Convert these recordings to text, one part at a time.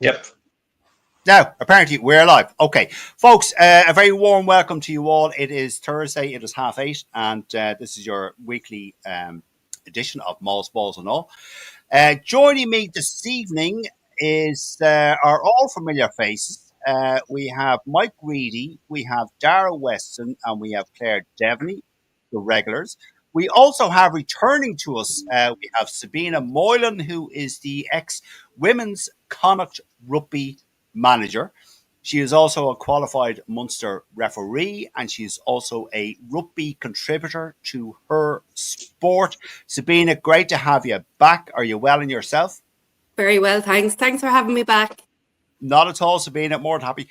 Yep. Now, apparently, we're live. Okay, folks, a very warm welcome to you all. It is Thursday, it is 8:30, and this is your weekly edition of Mauls, Balls and All. Joining me this evening is our all familiar faces. We have Mike Reedy, we have Dara Weston, and we have Claire Devaney, the regulars. We also have returning to us, we have Sabina Moylan, who is the ex women's Connacht rugby manager. She is also a qualified Munster referee, and she's also a rugby contributor to her sport. Sabina, great to have you back. Are you well in yourself? Very well, thanks. Thanks for having me back. Not at all, Sabina. More than happy.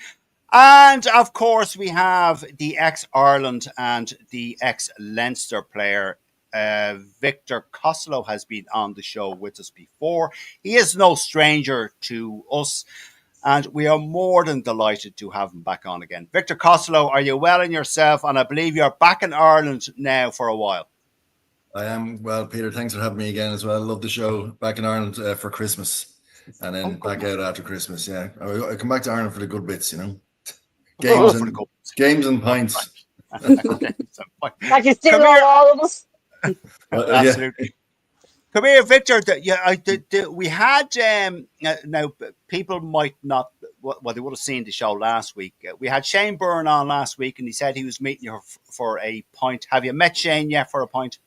And of course, we have the ex-Ireland and the ex-Leinster player, Victor Costello, has been on the show with us before. He is no stranger to us, and we are more than delighted to have him back on again. Victor Costello, are you well in yourself? And I believe you're back in Ireland now for a while. I am. Well, Peter, thanks for having me again as well. I love the show. Back in Ireland for Christmas, and then back out after Christmas. Yeah, I come back to Ireland for the good bits, games and pints. Like you still know all of us. Absolutely. Come here, Victor. We had now people might not. Well, they would have seen the show last week. We had Shane Byrne on last week, and he said he was meeting you for a pint. Have you met Shane yet for a pint?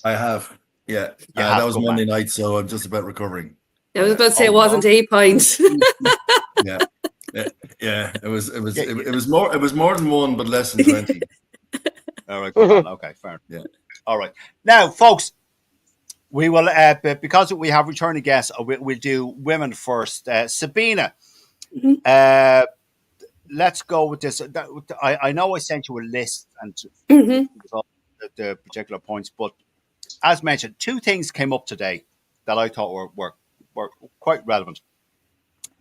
I have. Yeah, that was Monday night, so I'm just about recovering. I was about to say it wasn't a pint. Yeah. It was more than one, but less than 20. All right, go on. Okay, fair. Yeah. All right. Now, folks, we will because we have returning guests. We'll do women first. Sabina, let's go with this. I know I sent you a list and the particular points, but as mentioned, two things came up today that I thought were quite relevant.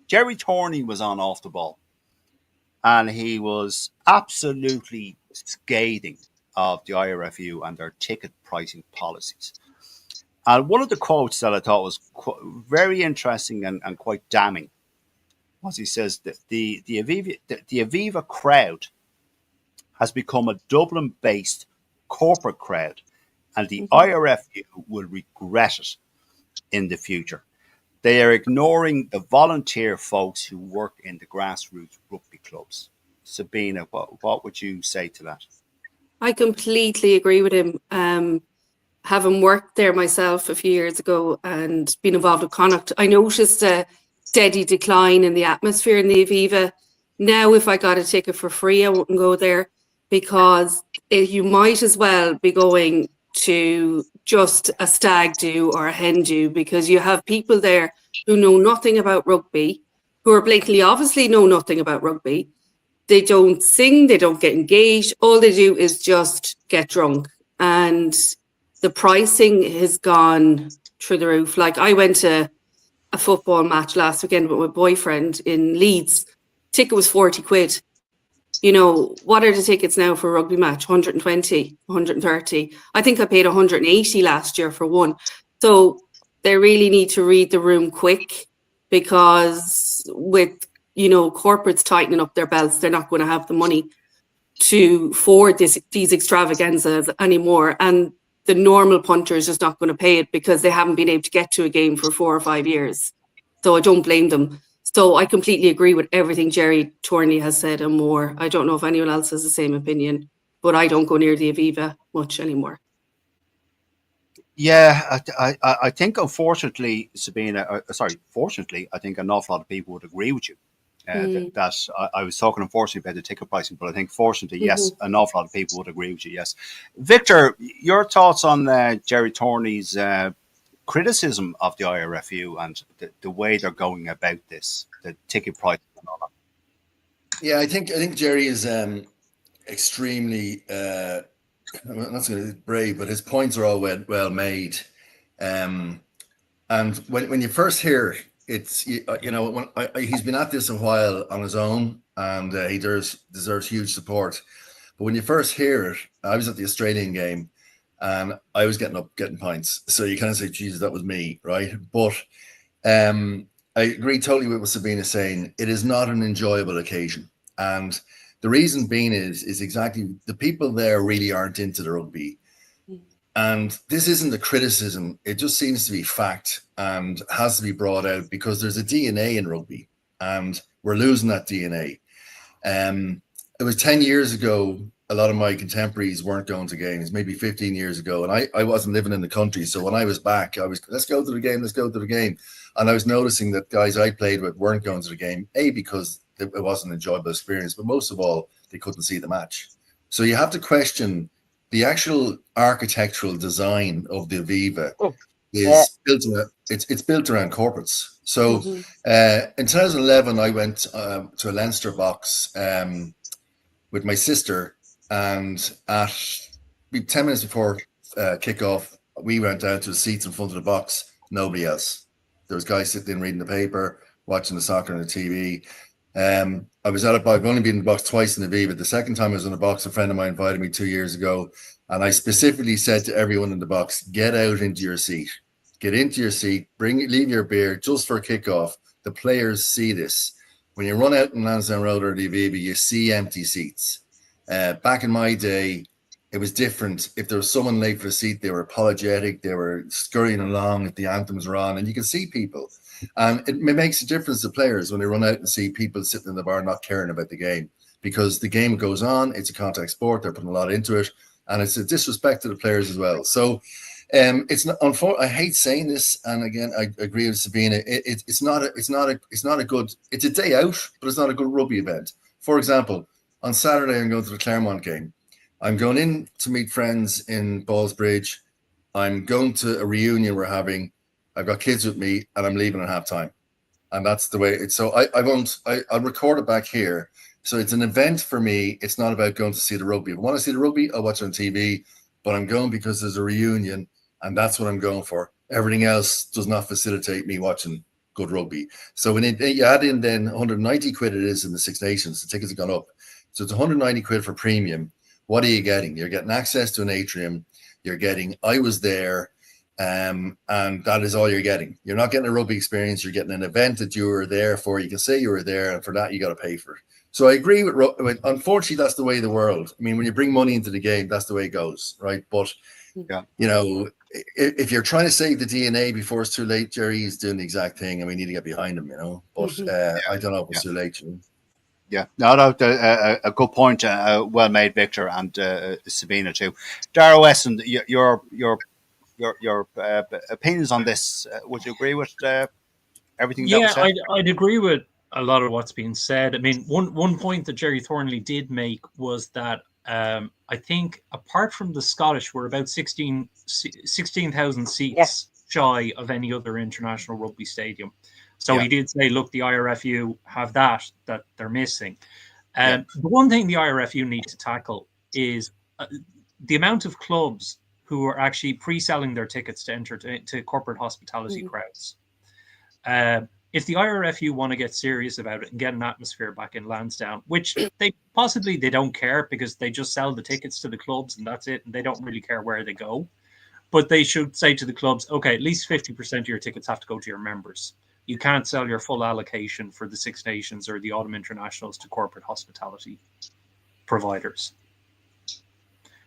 Jerry Torney was on Off the Ball, and he was absolutely scathing of the IRFU and their ticket pricing policies. And one of the quotes that I thought was very interesting and quite damning was he says that the Aviva crowd has become a Dublin-based corporate crowd, and the IRFU will regret it in the future. They are ignoring the volunteer folks who work in the grassroots rugby clubs. Sabina, what would you say to that? I completely agree with him. Having worked there myself a few years ago and been involved with Connacht, I noticed a steady decline in the atmosphere in the Aviva. Now, if I got a ticket for free, I wouldn't go there, because you might as well be going to just a stag do or a hen do, because you have people there who know nothing about rugby, who are blatantly obviously know nothing about rugby. They don't sing, they don't get engaged. All they do is just get drunk. And the pricing has gone through the roof. Like, I went to a football match last weekend with my boyfriend in Leeds. Ticket was 40 quid. You know, what are the tickets now for a rugby match? 120, 130. I think I paid 180 last year for one. So they really need to read the room quick, because with, corporates tightening up their belts, they're not going to have the money to afford these extravaganzas anymore. And the normal punter is just not going to pay it, because they haven't been able to get to a game for 4 or 5 years. So I don't blame them. So I completely agree with everything Jerry Torney has said and more. I don't know if anyone else has the same opinion, but I don't go near the Aviva much anymore. Yeah, I think unfortunately, Sabina, fortunately, I think an awful lot of people would agree with you. That I was talking unfortunately about the ticket pricing, but I think fortunately, yes, an awful lot of people would agree with you. Yes, Victor, your thoughts on Jerry Torney's criticism of the IRFU and the way they're going about this, the ticket pricing and all that? Yeah, I think Jerry is extremely. I'm not going to brave, but his points are all well made. And when you first hear it, it's he's been at this a while on his own, and he deserves huge support. But when you first hear it, I was at the Australian game, and I was getting pints. So you kind of say, Jesus, that was me, right? But I agree totally with what Sabina's saying. It is not an enjoyable occasion. And the reason being is exactly the people there really aren't into the rugby. And this isn't a criticism. It just seems to be fact and has to be brought out because there's a DNA in rugby and we're losing that DNA. It was 10 years ago. A lot of my contemporaries weren't going to games, maybe 15 years ago. And I wasn't living in the country. So when I was back, let's go to the game, let's go to the game. And I was noticing that guys I played with weren't going to the game, because it wasn't an enjoyable experience, but most of all, they couldn't see the match. So you have to question the actual architectural design of the Aviva is built around, it's built around corporates. So in 2011, I went to a Leinster box with my sister, and at 10 minutes before kickoff, we went down to the seats in front of the box. Nobody else. There was guys sitting in reading the paper, watching the soccer on the TV. I was at it. I've only been in the box twice in the Aviva. The second time I was in the box, a friend of mine invited me 2 years ago, and I specifically said to everyone in the box, "Get out into your seat. Get into your seat. Leave your beer just for kickoff. The players see this. When you run out in Lansdowne Road or the Aviva, you see empty seats. Back in my day, it was different. If there was someone late for a seat, they were apologetic. They were scurrying along if the anthems were on, and you can see people. And it makes a difference to players when they run out and see people sitting in the bar not caring about the game, because the game goes on. It's a contact sport. They're putting a lot into it, and it's a disrespect to the players as well. So it's not. I hate saying this, and again, I agree with Sabina. It's not a good. It's a day out, but it's not a good rugby event. For example, on Saturday, I'm going to the Claremont game. I'm going in to meet friends in Ballsbridge. I'm going to a reunion we're having. I've got kids with me, and I'm leaving at halftime, and that's the way it's. So I'll record it back here. So it's an event for me. It's not about going to see the rugby. If I want to see the rugby, I'll watch it on TV. But I'm going because there's a reunion, and that's what I'm going for. Everything else does not facilitate me watching good rugby. So when you add in then 190 quid it is in the Six Nations, the tickets have gone up. So it's 190 quid for premium. What are you getting? You're getting access to an atrium. You're getting, I was there. And that is all you're getting. You're not getting a rugby experience. You're getting an event that you were there for. You can say you were there, and for that you got to pay for it. So I agree with unfortunately, that's the way of the world. I mean, when you bring money into the game, that's the way it goes, right? But if you're trying to save the DNA before it's too late, Jerry is doing the exact thing, and we need to get behind him, But I don't know if it's too late. Yeah, no, a good point. Well made, Victor, and Sabina too. Dara Weston, your opinions on this? Would you agree with everything that was said? I'd agree with a lot of what's being said. I mean, one point that Jerry Thornley did make was that I think apart from the Scottish, we're about 16,000 seats shy of any other international rugby stadium. So he did say, look, the IRFU have that they're missing. The one thing the IRFU need to tackle is the amount of clubs who are actually pre-selling their tickets to enter to corporate hospitality crowds. If the IRFU want to get serious about it and get an atmosphere back in Lansdowne, which they don't care because they just sell the tickets to the clubs and that's it, and they don't really care where they go. But they should say to the clubs, okay, at least 50% of your tickets have to go to your members. You can't sell your full allocation for the Six Nations or the Autumn Internationals to corporate hospitality providers.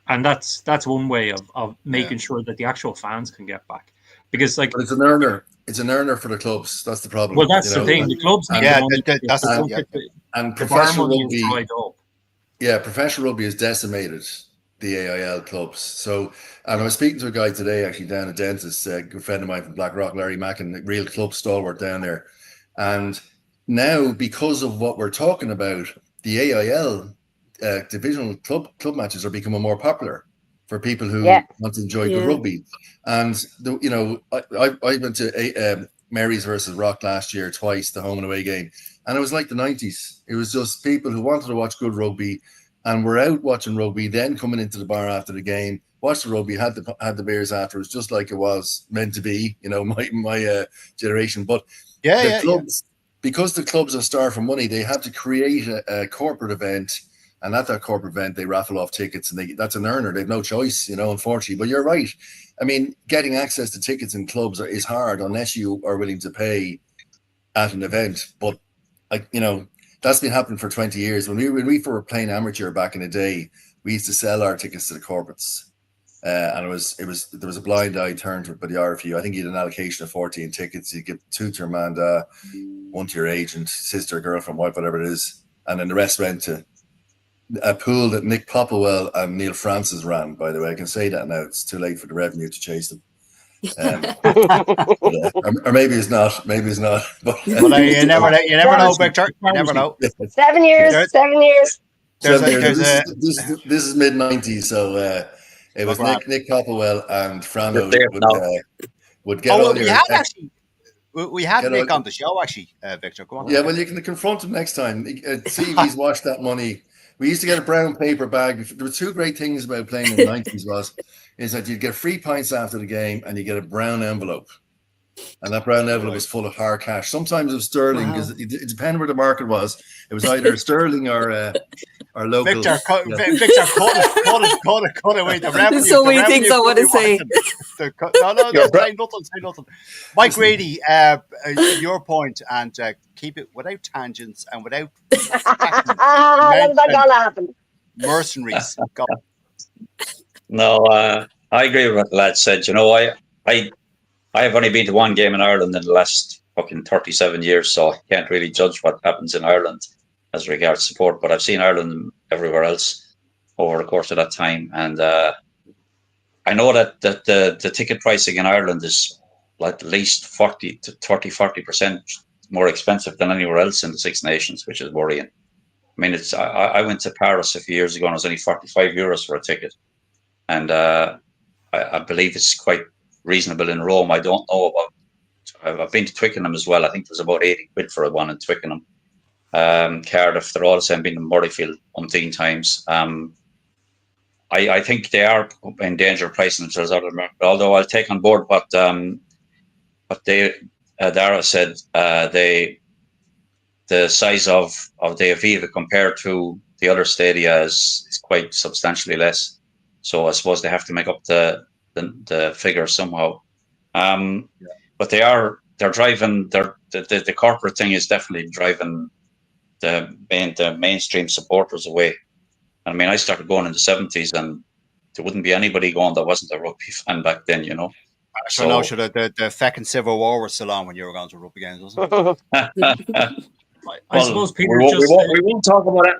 And that's one way of making sure that the actual fans can get back, because but it's an earner. It's an earner for the clubs. That's the problem. Well, that's the thing. The clubs need the money. And professional rugby. Professional rugby has decimated the AIL clubs. So, and I was speaking to a guy today, actually down at Dentist, a good friend of mine from Blackrock, Larry Mackin, a real club stalwart down there. And now, because of what we're talking about, the AIL divisional club matches are becoming more popular for people who want to enjoy good rugby. And I went to Mary's versus Rock last year twice, the home and away game, and it was like the 90s. It was just people who wanted to watch good rugby and were out watching rugby, then coming into the bar after the game, watched the rugby, had the beers afterwards, just like it was meant to be. My generation. But clubs, because the clubs are starved for money, they have to create a corporate event. And at that corporate event, they raffle off tickets, and that's an earner. They have no choice, unfortunately. But you're right. I mean, getting access to tickets in clubs is hard unless you are willing to pay at an event. But that's been happening for 20 years. When we were playing amateur back in the day, we used to sell our tickets to the corporates. And there was a blind eye turned to it by the RFU. I think you had an allocation of 14 tickets. You give 2 to your man, one to your agent, sister, girlfriend, wife, whatever it is, and then the rest went to a pool that Nick Popplewell and Neil Francis ran. By the way, I can say that now. It's too late for the revenue to chase them. Or maybe it's not. Maybe it's not. But you never know, Victor. You never know. 7 years. 7 years. This is mid-90s, so it was Nick Popplewell and Frano would get all your. We had Nick on the show, actually, Victor. Go on. Yeah, well, you can confront him next time. See if he's washed that money. We used to get a brown paper bag. There were 2 great things about playing in the 90s is that you'd get free pints after the game and you get a brown envelope. And that brown envelope was full of hard cash. Sometimes it was sterling because it depended where the market was. It was either sterling or local. Victor, cut away the revenue. So many things I want to say. Say nothing. Mike Grady, your point, and keep it without tangents and without. When's that gonna happen? Mercenaries. No, I agree with what the lad said. I have only been to 1 game in Ireland in the last fucking 37 years, so I can't really judge what happens in Ireland as regards support. But I've seen Ireland everywhere else over the course of that time, and I know that the ticket pricing in Ireland is like at least 40% more expensive than anywhere else in the Six Nations, which is worrying. I mean, I went to Paris a few years ago and it was only 45 euros for a ticket, and I believe it's quite reasonable in Rome. I don't know about. I've been to Twickenham as well. I think there's about 80 quid for one in Twickenham. Cardiff, they're all the same. Been to Murrayfield umpteen times. I think they are in danger of pricing themselves out of the market. Although I'll take on board what they Dara said. The size of the Aviva compared to the other stadia is quite substantially less. So I suppose they have to make up the figure somehow. But they're driving the corporate thing is definitely driving the mainstream supporters away. I mean, I started going in the 70s and there wouldn't be anybody going that wasn't a rugby fan back then, So the fucking Civil War was still on when you were going to rugby games, wasn't it? I suppose Peter we won't talk about it.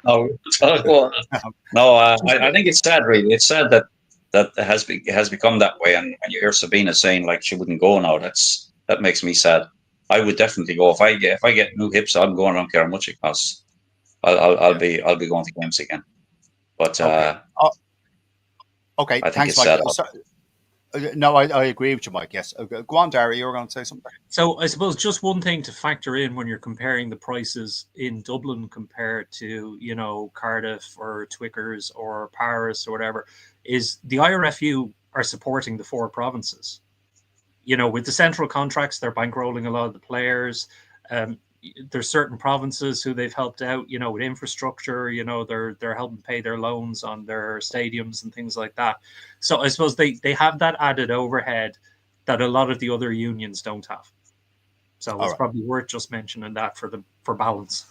No, I think it's sad, really. It's sad that it has become that way. And when you hear Sabina saying like she wouldn't go now, that makes me sad. I would definitely go if I get new hips. I'm going. I don't care how much it costs. I'll be going to games again. But okay. I think Thanks, Mike. No, I agree with you, Mike. Yes. Go on, Darry. You were going to say something. So I suppose just one thing to factor in when you're comparing the prices in Dublin compared to, Cardiff or Twickers or Paris or whatever is the IRFU are supporting the 4 provinces. With the central contracts, they're bankrolling a lot of the players. There's certain provinces who they've helped out, with infrastructure, they're helping pay their loans on their stadiums and things like that. So I suppose they have that added overhead that a lot of the other unions don't have. So it's probably worth just mentioning that for balance.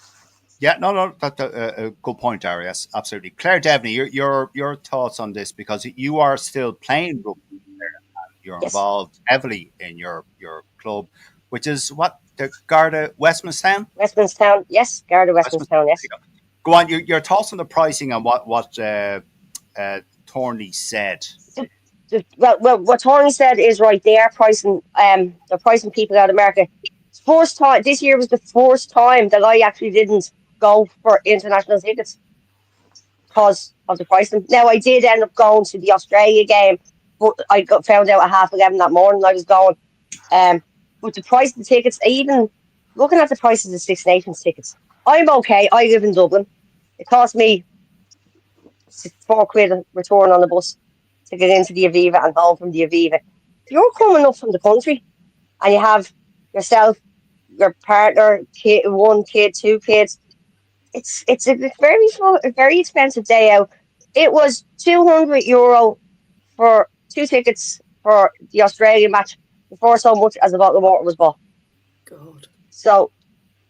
Yeah, no, that's a good point, Darius. Absolutely. Claire Devney, your thoughts on this, because you are still playing rugby there. You're involved heavily in your club, which is what? The Garda Westmanstown? Westmanstown, yes. Garda Westmanstown, yes. Go on, your thoughts on the pricing and what Thornley said. Well, what Thornley said is right. They are pricing. They're pricing people out of America. First time this year was the first time that I actually didn't go for international tickets because of the pricing. Now I did end up going to the Australia game, but I found out at 11:30 that morning I was going. But the price of the tickets, even looking at the prices of Six Nations tickets, I'm okay. I live in Dublin. It cost me £4 return on the bus to get into the Aviva and home from the Aviva. If you're coming up from the country and you have yourself, your partner, kid, 1 kid, 2 kids, it's a very expensive day out. It was €200 for 2 tickets for the Australian match before so much as a bottle of water was bought. God. So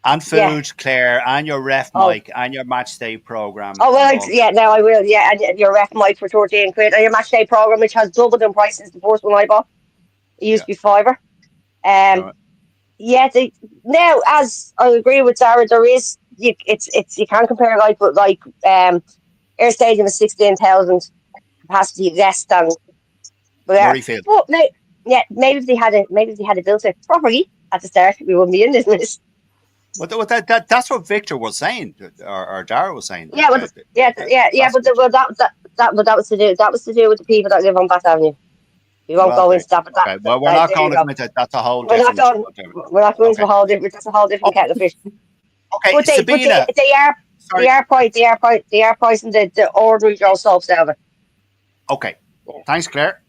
And food, Yeah. Claire, and your ref Oh. mic, and your match day program. Oh well, now I will. Yeah, and your ref mic for 13 quid, and your match day program, which has doubled in price since the first one I bought. It used to be fiver. Right. Yeah. Now, as I agree with Sarah, there is it's you can't compare but Air Stadium is 16,000 capacity less than whatever. Murrayfield. But maybe if they had it built it properly at the start, we wouldn't be in this mess. Well, that's what Victor was saying, or Dara was saying. Yeah, but but that was to do with the people that live on Bath Avenue. We won't go into that. But okay. Well, we're not going to commit to that's a whole different. We're not going into a whole different. That's a whole different kettle of fish. Okay, But Sabina. they are pricing the ordinary Joe Slopes down. Okay, thanks, Claire.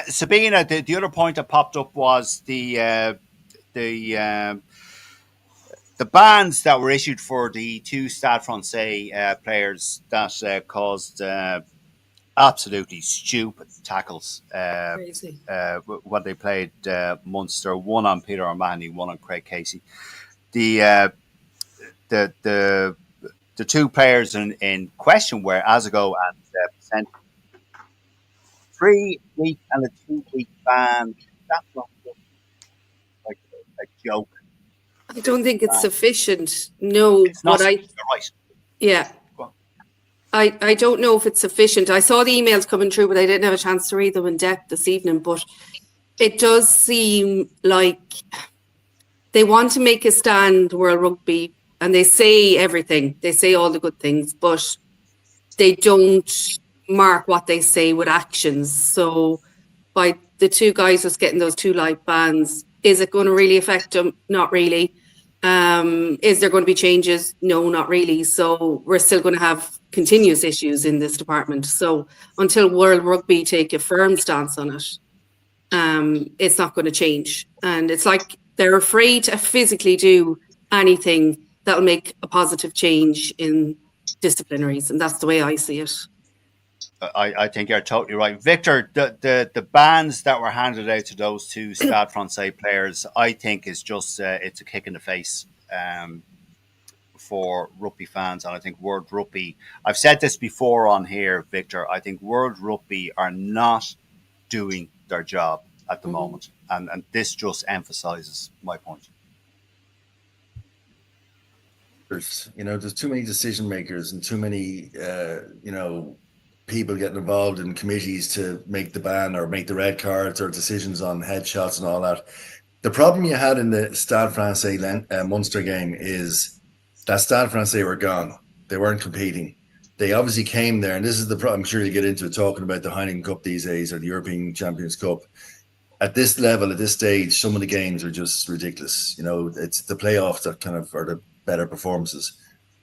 Sabina, the other point that popped up was the bans that were issued for the two Stade Francais players that caused absolutely stupid tackles Crazy. when they played Munster. One on Peter O'Mahony, one on Craig Casey. The two players in question were Azago and Percent. 3 week and a 2 week ban. That's not like a joke. I don't think it's sufficient. No, It's not. but You're right. yeah. Go on. I don't know if it's sufficient. I saw the emails coming through, but I didn't have a chance to read them in depth this evening. But it does seem like they want to make a stand, World Rugby, and they say everything. They say all the good things, but they don't mark what they say with actions. So by the two guys just getting those 2 live bans, is it going to really affect them? Not really. Is there going to be changes? No, not really. So we're still going to have continuous issues in this department. So until World Rugby take a firm stance on it, it's not going to change. And it's like they're afraid to physically do anything that'll make a positive change in disciplinaries. And that's the way I see it. I think you're totally right, Victor. The bans that were handed out to those two Stade Francais players, I think, is just it's a kick in the face for rugby fans, and I think World Rugby. I've said this before on here, Victor. I think World Rugby are not doing their job at the moment, and this just emphasises my point. There's too many decision makers and too many people getting involved in committees to make the ban or make the red cards or decisions on headshots and all that. The problem you had in the Stade Francais Munster game is that Stade Francais were gone. They weren't competing. They obviously came there, and this is the problem. I'm sure you get into it, talking about the Heineken Cup these days or the European Champions Cup. At this level, at this stage, some of the games are just ridiculous. It's the playoffs that kind of are the better performances.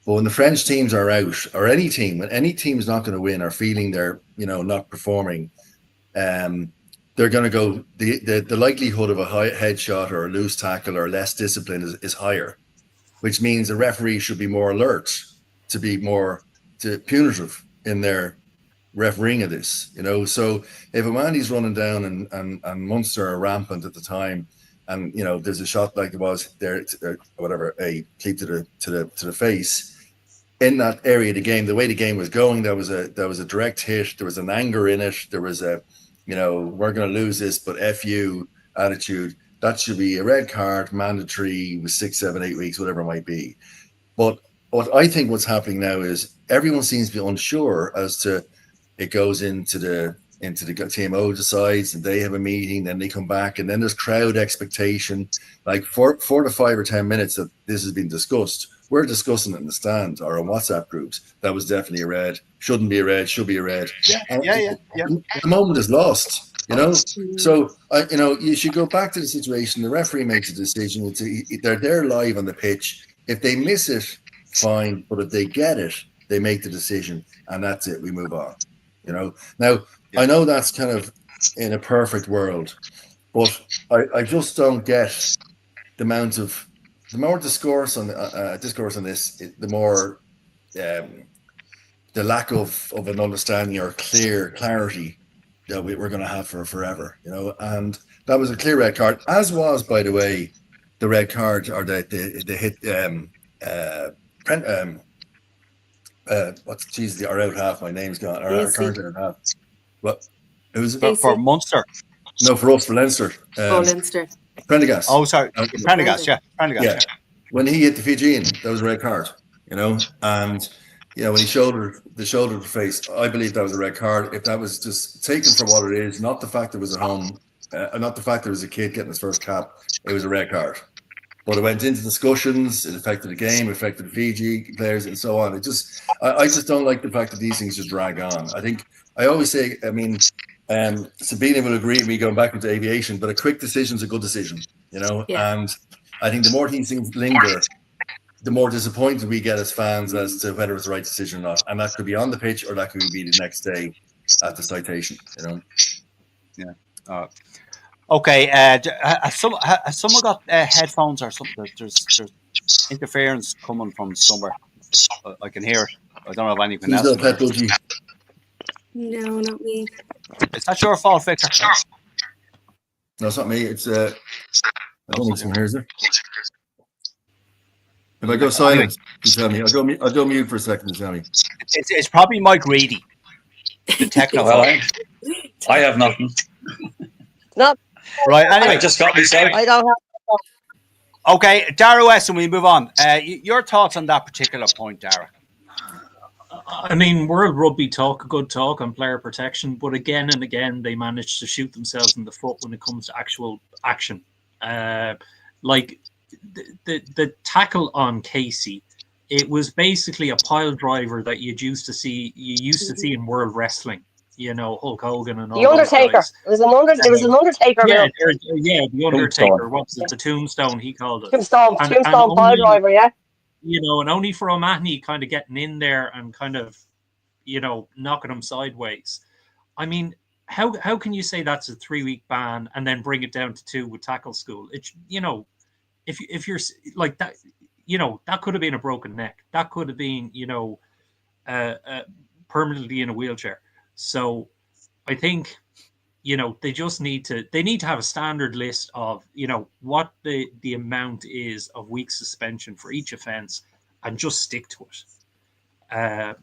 But when the French teams are out, or any team, when any team is not going to win or feeling they're not performing, they're going to go. The likelihood of a high headshot or a loose tackle or less discipline is higher, which means the referee should be more alert to be more punitive in their refereeing of this. So if Amandi's running down and Munster are rampant at the time, and there's a shot like it was there, whatever, a cleat to the face. In that area of the game, the way the game was going, there was a direct hit. There was an anger in it. There was a, we're going to lose this, but F you attitude. That should be a red card, mandatory, with 6, 7, 8 weeks, whatever it might be. But what I think what's happening now is everyone seems to be unsure as to it goes into the TMO decides, and they have a meeting, then they come back, and then there's crowd expectation. Like 4 to 5 or 10 minutes that this has been discussed. We're discussing it in the stand or on WhatsApp groups. That was definitely a red. Shouldn't be a red. Should be a red. Yeah. The moment is lost. So you should go back to the situation. The referee makes a decision. They're there live on the pitch. If they miss it, fine. But if they get it, they make the decision, and that's it. We move on. Now I know that's kind of in a perfect world, but I just don't get the amount of. The more discourse on this, the more the lack of an understanding or clarity that we're going to have for forever, And that was a clear red card, as was, by the way, the red card or the hit what's Jesus, our out half, my name's gone. Our current out half. What? It was For Munster. No, for us, for Leinster. Leinster. Prendergast. Oh, sorry. Prendergast, yeah. Yeah. When he hit the Fijian, that was a red card, you know, and when he shouldered the face, I believe that was a red card. If that was just taken for what it is, not the fact it was at home, not the fact there was a kid getting his first cap, it was a red card. But it went into discussions, it affected the game, it affected the Fiji players and so on. I just don't like the fact that these things just drag on. I always say, I mean, Sabina will agree with me going back into aviation, but a quick decision is a good decision, you know, and I think the more these things linger, the more disappointed we get as fans as to whether it's the right decision or not. And that could be on the pitch or that could be the next day at the citation, you know. Yeah. Okay. Has someone got headphones or something? There's interference coming from somewhere. I can hear it. I don't know if anything else. No, not me. Is that your fault, Victor? No, it's not me. It's I don't think someone hears it. If I go silent, you tell me. I'll go mute for a second. Tell me. It's probably Mike Reedy, the techno. Well, I have nothing. Not right. Anyway, I just got myself. I don't have. Okay, Dara Weston, we move on. Your thoughts on that particular point, Dara? I mean, World Rugby talk a good talk on player protection, but again and again they manage to shoot themselves in the foot when it comes to actual action. Like the tackle on Casey, it was basically a pile driver that you used to see in World Wrestling. You know, Hulk Hogan and all the Undertaker. It was an Undertaker. Yeah, the Undertaker. What's it? The Tombstone, he called it. Tombstone pile driver, yeah. You know, and only for O'Mahony kind of getting in there and kind of, you know, knocking him sideways. I mean, how can you say that's a 3-week ban and then bring it down to 2 with tackle school? It's, you know, if you're like that, you know, that could have been a broken neck. That could have been, you know, permanently in a wheelchair. So I think, you know, they need to have a standard list of, you know, what the amount is of week suspension for each offense and just stick to it.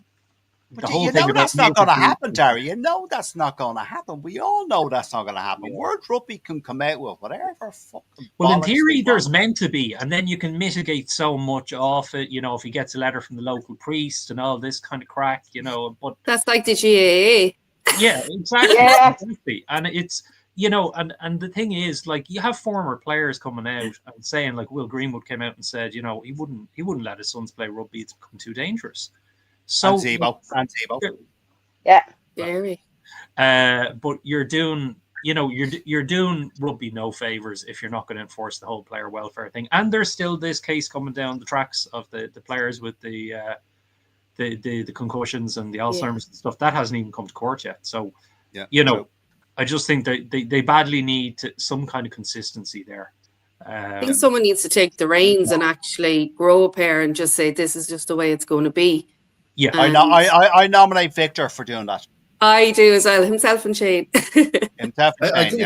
The whole thing that's not going to happen, Terry. You know that's not going to happen. We all know that's not going to happen. World Rugby can come out with whatever fucking. Well, in theory, there's meant to be, and then you can mitigate so much off it. You know, if he gets a letter from the local priest and all this kind of crack, you know. But that's like the GAA. Yeah, exactly. Yeah. Exactly. And it's, you know, and the thing is, like, you have former players coming out and saying, like, Will Greenwood came out and said, you know, he wouldn't let his sons play rugby; it's become too dangerous. So, and Zebo. Yeah. Very. But you're doing, you know, you're doing rugby no favors if you're not going to enforce the whole player welfare thing. And there's still this case coming down the tracks of the players with the concussions and the Alzheimer's and stuff that hasn't even come to court yet. So, you know, I just think that they badly need some kind of consistency there. I think someone needs to take the reins and actually grow a pair and just say this is just the way it's going to be. Yeah, I nominate Victor for doing that. I do as well, himself and Shane. I think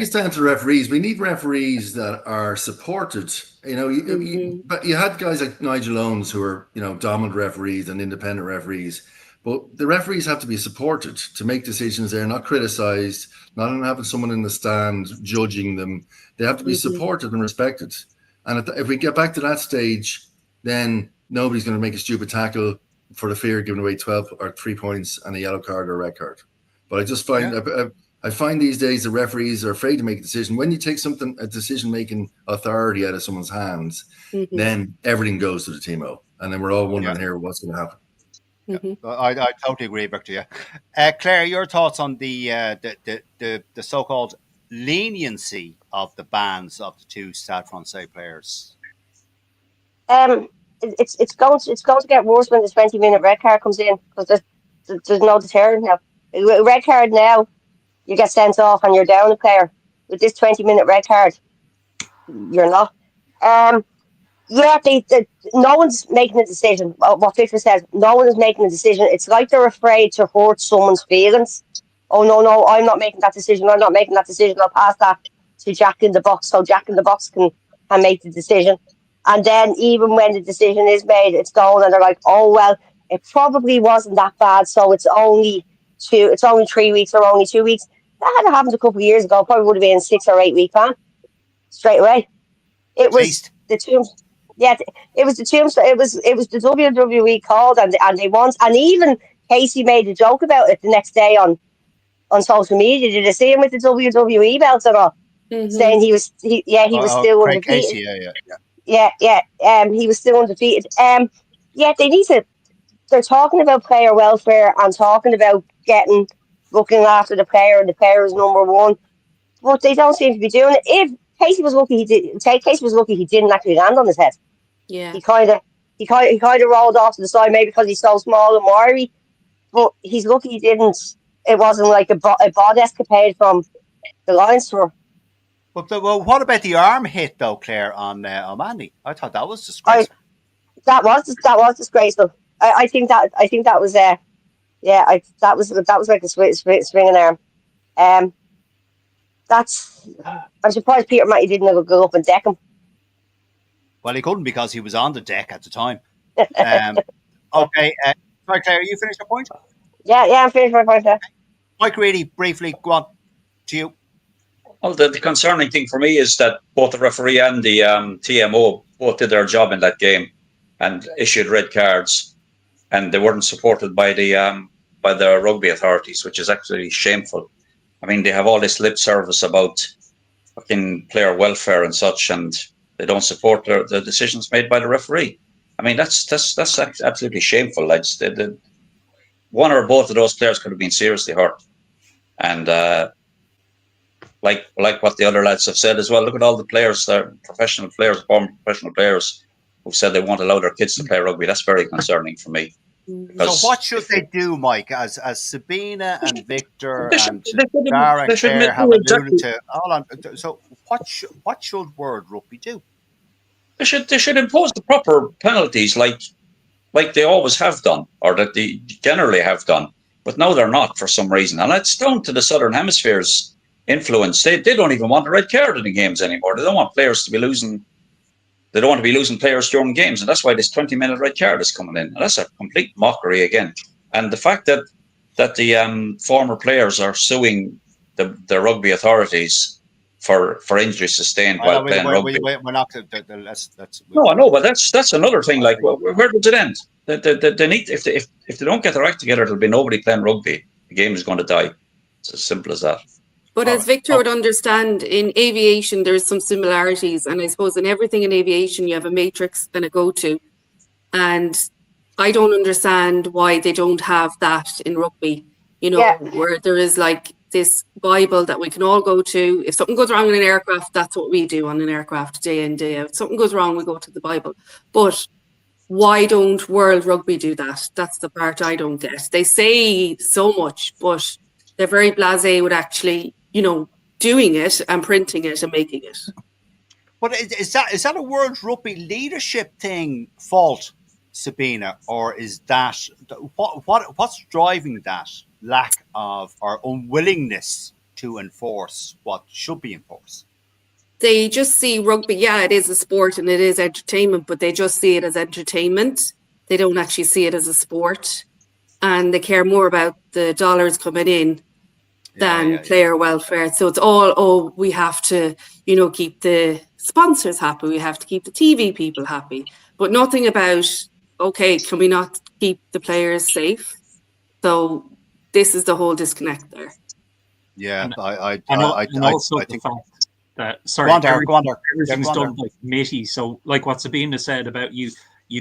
it's down to referees. We need referees that are supported. You know, but you had guys like Nigel Owens who are, you know, dominant referees and independent referees. But the referees have to be supported to make decisions. They're not criticised, not having someone in the stand judging them. They have to be supported and respected. And if we get back to that stage, then nobody's going to make a stupid tackle for the fear of giving away 12 or 3 points and a yellow card or a red card. But I just find I find these days the referees are afraid to make a decision. When you take a decision-making authority out of someone's hands, then everything goes to the team-o. And then we're all wondering here what's going to happen. I totally agree, Victor. Claire, your thoughts on the so-called leniency of the bans of the 2 Stade Francais players? It's going to get worse when the 20-minute red card comes in because there's no deterrent now. Red card now, you get sent off and you're down a player. With this 20-minute red card, you're not. No one's making a decision. What Victor says, no one is making a decision. It's like they're afraid to hurt someone's feelings. Oh, no, I'm not making that decision. I'll pass that to Jack in the box so Jack in the box can and make the decision. And then even when the decision is made, it's gone, and they're like, "Oh well, it probably wasn't that bad, so it's only 3 weeks or only 2 weeks." That had happened a couple of years ago. Probably would have been a 6 or 8 week ban straight away. It At was least. the tomb. Yeah, it was the tombstone. It was the WWE called, and they won. And even Casey made a joke about it the next day on social media. Did you see him with the WWE belts and all? Saying he was still Craig undefeated. Casey, yeah. He was still undefeated. Yeah, they need to. They're talking about player welfare and talking about looking after the player, and the player is number one. But they don't seem to be doing it. If Casey was lucky, Casey was lucky he didn't actually land on his head. Yeah. He kind of rolled off to the side, maybe because he's so small and wiry. But he's lucky he didn't. It wasn't like a bod escapade from the Lions tour. But what about the arm hit though, Claire, on Mandy? I thought that was disgraceful. That was disgraceful. I think that was that was like a swinging arm. I'm surprised Peter Matty didn't go up and deck him. Well, he couldn't because he was on the deck at the time. Okay, sorry, Claire, you finished your point? Yeah, I'm finished my point there. Mike, really briefly, go on to you. Well, the concerning thing for me is that both the referee and the TMO both did their job in that game and issued red cards, and they weren't supported by the rugby authorities, which is actually shameful. I mean, they have all this lip service about fucking player welfare and such, and they don't support the decisions made by the referee. I mean, that's absolutely shameful, lads. One or both of those players could have been seriously hurt, and like what the other lads have said as well. Look at all the players, professional players, former professional players, who've said they won't allow their kids to play rugby. That's very concerning for me. So what should they do, Mike, as Sabina and Victor and Dara and Claire have alluded to? Hold on. So what should World Rugby do? They should impose the proper penalties like they always have done, or that they generally have done. But now they're not for some reason. And it's down to the Southern Hemisphere's influence. They don't even want a red card in the games anymore. They don't want players to be losing. They don't want to be losing players during games. And that's why this 20-minute red card is coming in. And that's a complete mockery again. And the fact that the former players are suing the rugby authorities for injuries sustained while playing rugby. We're not. No, I know, but that's another thing. Like, where does it end? They need, if they don't get their act together, there'll be nobody playing rugby. The game is going to die. It's as simple as that. But as Victor would understand, in aviation, there's some similarities. And I suppose in everything in aviation, you have a matrix and a go-to. And I don't understand why they don't have that in rugby, where there is like this Bible that we can all go to. If something goes wrong in an aircraft, that's what we do on an aircraft day in, day out. If something goes wrong, we go to the Bible. But why don't World Rugby do that? That's the part I don't get. They say so much, but they're very blasé with actually, doing it and printing it and making it. But is that a World Rugby leadership fault, Sabina, or is that what's driving that lack of or unwillingness to enforce what should be enforced? They just see rugby, it is a sport and it is entertainment, but they just see it as entertainment. They don't actually see it as a sport, and they care more about the dollars coming in than player welfare. So it's all, we have to, keep the sponsors happy. We have to keep the TV people happy, but nothing about, okay, can we not keep the players safe? So this is the whole disconnect there. Yeah, I also the think fact that everything's done by committee. So like what Sabina said about you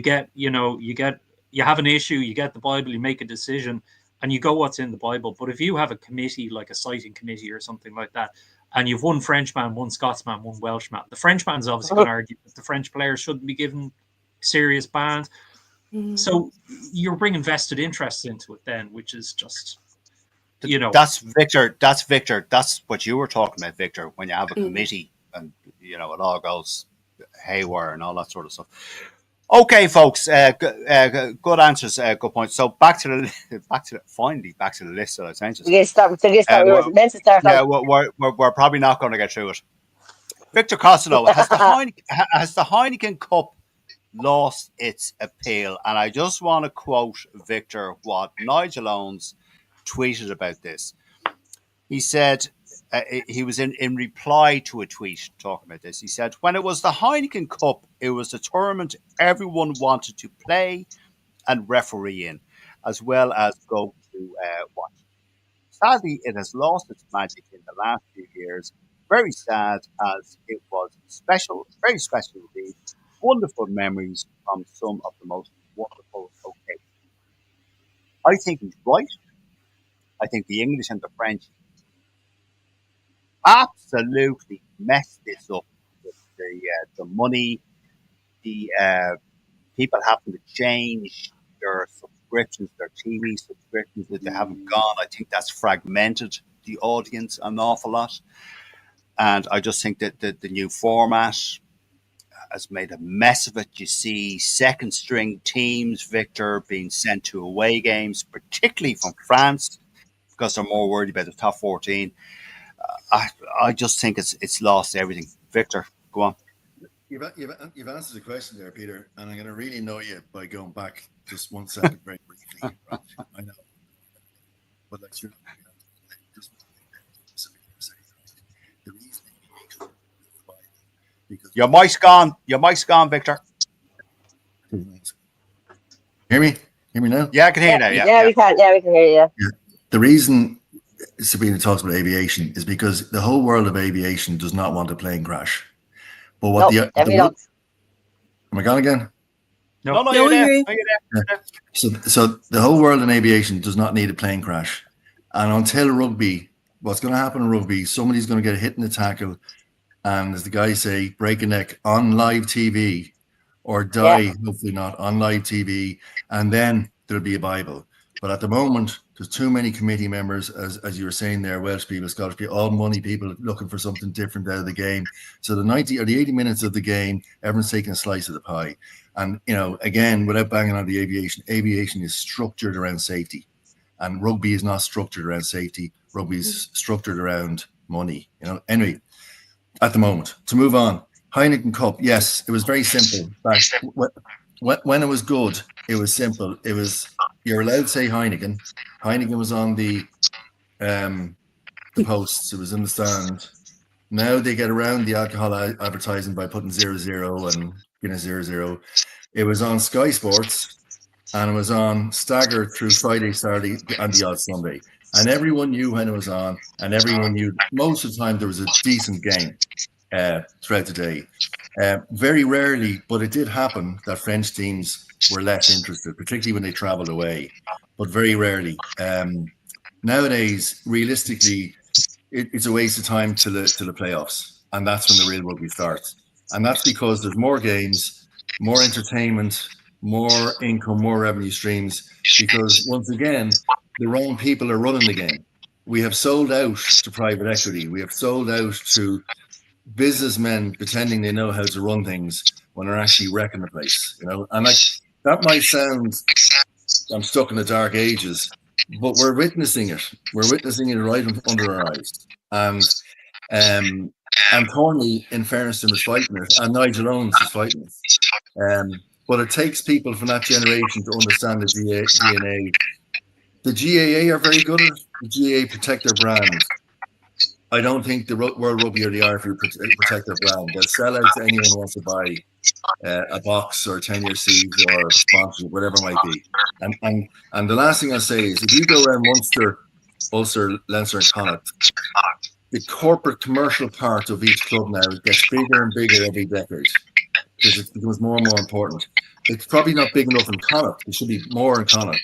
have an issue, you get the Bible, you make a decision, and you go what's in the Bible. But if you have a committee, like a citing committee or something like that, and you've one Frenchman, one Scotsman, one Welshman, the Frenchman's obviously going to argue that the French players shouldn't be given serious bans. So you're bringing vested interests into it then, which is just, That's Victor. That's what you were talking about, Victor, when you have a committee and, it all goes haywire and all that sort of stuff. Okay, folks, good answers, good points. So back to the list that I sent you. We're meant to start. Yeah, we're probably not going to get through it. Victor Costello, has the Heineken Cup lost its appeal? And I just want to quote Victor what Nigel Owens tweeted about this. He said, he was in reply to a tweet talking about this. He said, when it was the Heineken Cup, it was a tournament everyone wanted to play and referee in, as well as go to watch. Sadly, it has lost its magic in the last few years. Very sad, as it was special, very special indeed. Wonderful memories from some of the most wonderful occasions. I think he's right. I think the English and the French absolutely messed this up with the money, the people having to change their subscriptions, their TV subscriptions that they haven't gone. I think that's fragmented the audience an awful lot. And I just think that the new format has made a mess of it. You see second string teams, Victor, being sent to away games, particularly from France, because they're more worried about the top 14. I just think it's lost everything. Victor, go on. You've answered the question there, Peter, and I'm going to really annoy you by going back just 1 second very briefly. Right? I know, but let's just the reason because Your mic's gone. Your mic's gone, Victor. Hear me now? Yeah, I can hear you now. Yeah, we can. Yeah, we can hear you. Yeah. The reason Sabrina talks about aviation is because the whole world of aviation does not want a plane crash. But what Definitely not. Am I gone again? No, you're there. No, you're there. Yeah. So the whole world in aviation does not need a plane crash. And until rugby, what's going to happen in rugby, somebody's going to get hit in the tackle and, as the guys say, break a neck on live TV or die, hopefully not, on live TV, and then there'll be a Bible. But at the moment, there's too many committee members, as you were saying there, Welsh people, Scottish people, all money people looking for something different out of the game. So the 90 or the 80 minutes of the game, everyone's taking a slice of the pie. And, again, without banging on the aviation is structured around safety. And rugby is not structured around safety. Rugby is structured around money. Anyway, at the moment, to move on, Heineken Cup, yes, it was very simple. When it was good, it was simple. It was, you're allowed to say Heineken. Heineken was on the posts. It was in the stand. Now they get around the alcohol advertising by putting 0-0 and Guinness 0-0. It was on Sky Sports, and it was on staggered through Friday, Saturday, and the odd Sunday. And everyone knew when it was on, and everyone knew most of the time there was a decent game throughout the day. Very rarely, but it did happen that French teams were less interested, particularly when they traveled away, but very rarely. Nowadays, realistically, it's a waste of time to the playoffs, and that's when the real rugby starts. And that's because there's more games, more entertainment, more income, more revenue streams, because once again, the wrong people are running the game. We have sold out to private equity. We have sold out to businessmen pretending they know how to run things when they're actually wrecking the place, and that might sound, I'm stuck in the dark ages, but we're witnessing it. We're witnessing it right under our eyes. And Thorny, in fairness to him, is fighting it, and Nigel Owens is fighting it. But it takes people from that generation to understand the DNA. The GAA are very good at it. The GAA protect their brand. I don't think the World Rugby or the RFU protect their brand. They'll sell out to anyone who wants to buy a box or 10-year seeds or sponsorship, whatever it might be. And the last thing I'll say is, if you go around Munster, Ulster, Leinster and Connacht, the corporate commercial part of each club now gets bigger and bigger every decade because it becomes more and more important. It's probably not big enough in Connacht. It should be more in Connacht.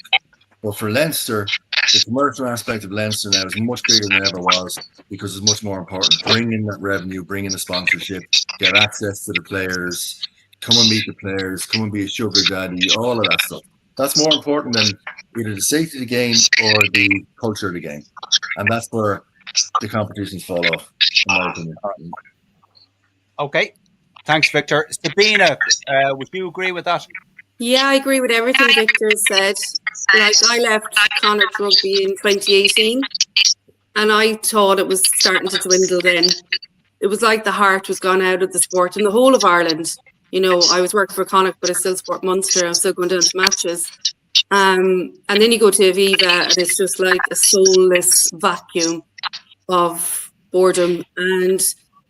But for Leinster, the commercial aspect of Leinster now is much bigger than it ever was because it's much more important. Bring in that revenue, bring in the sponsorship, get access to the players, come and meet the players, come and be a sugar daddy, all of that stuff. That's more important than either the safety of the game or the culture of the game. And that's where the competitions fall off, in my opinion. Okay. Thanks, Victor. Sabina, would you agree with that? Yeah, I agree with everything Victor said. Like, I left Connacht Rugby in 2018, and I thought it was starting to dwindle then. it was like the heart was gone out of the sport in the whole of Ireland. You know, I was working for Connacht, but I still support Munster. I'm still going down to matches. And then you go to Aviva and it's just like a soulless vacuum of boredom. And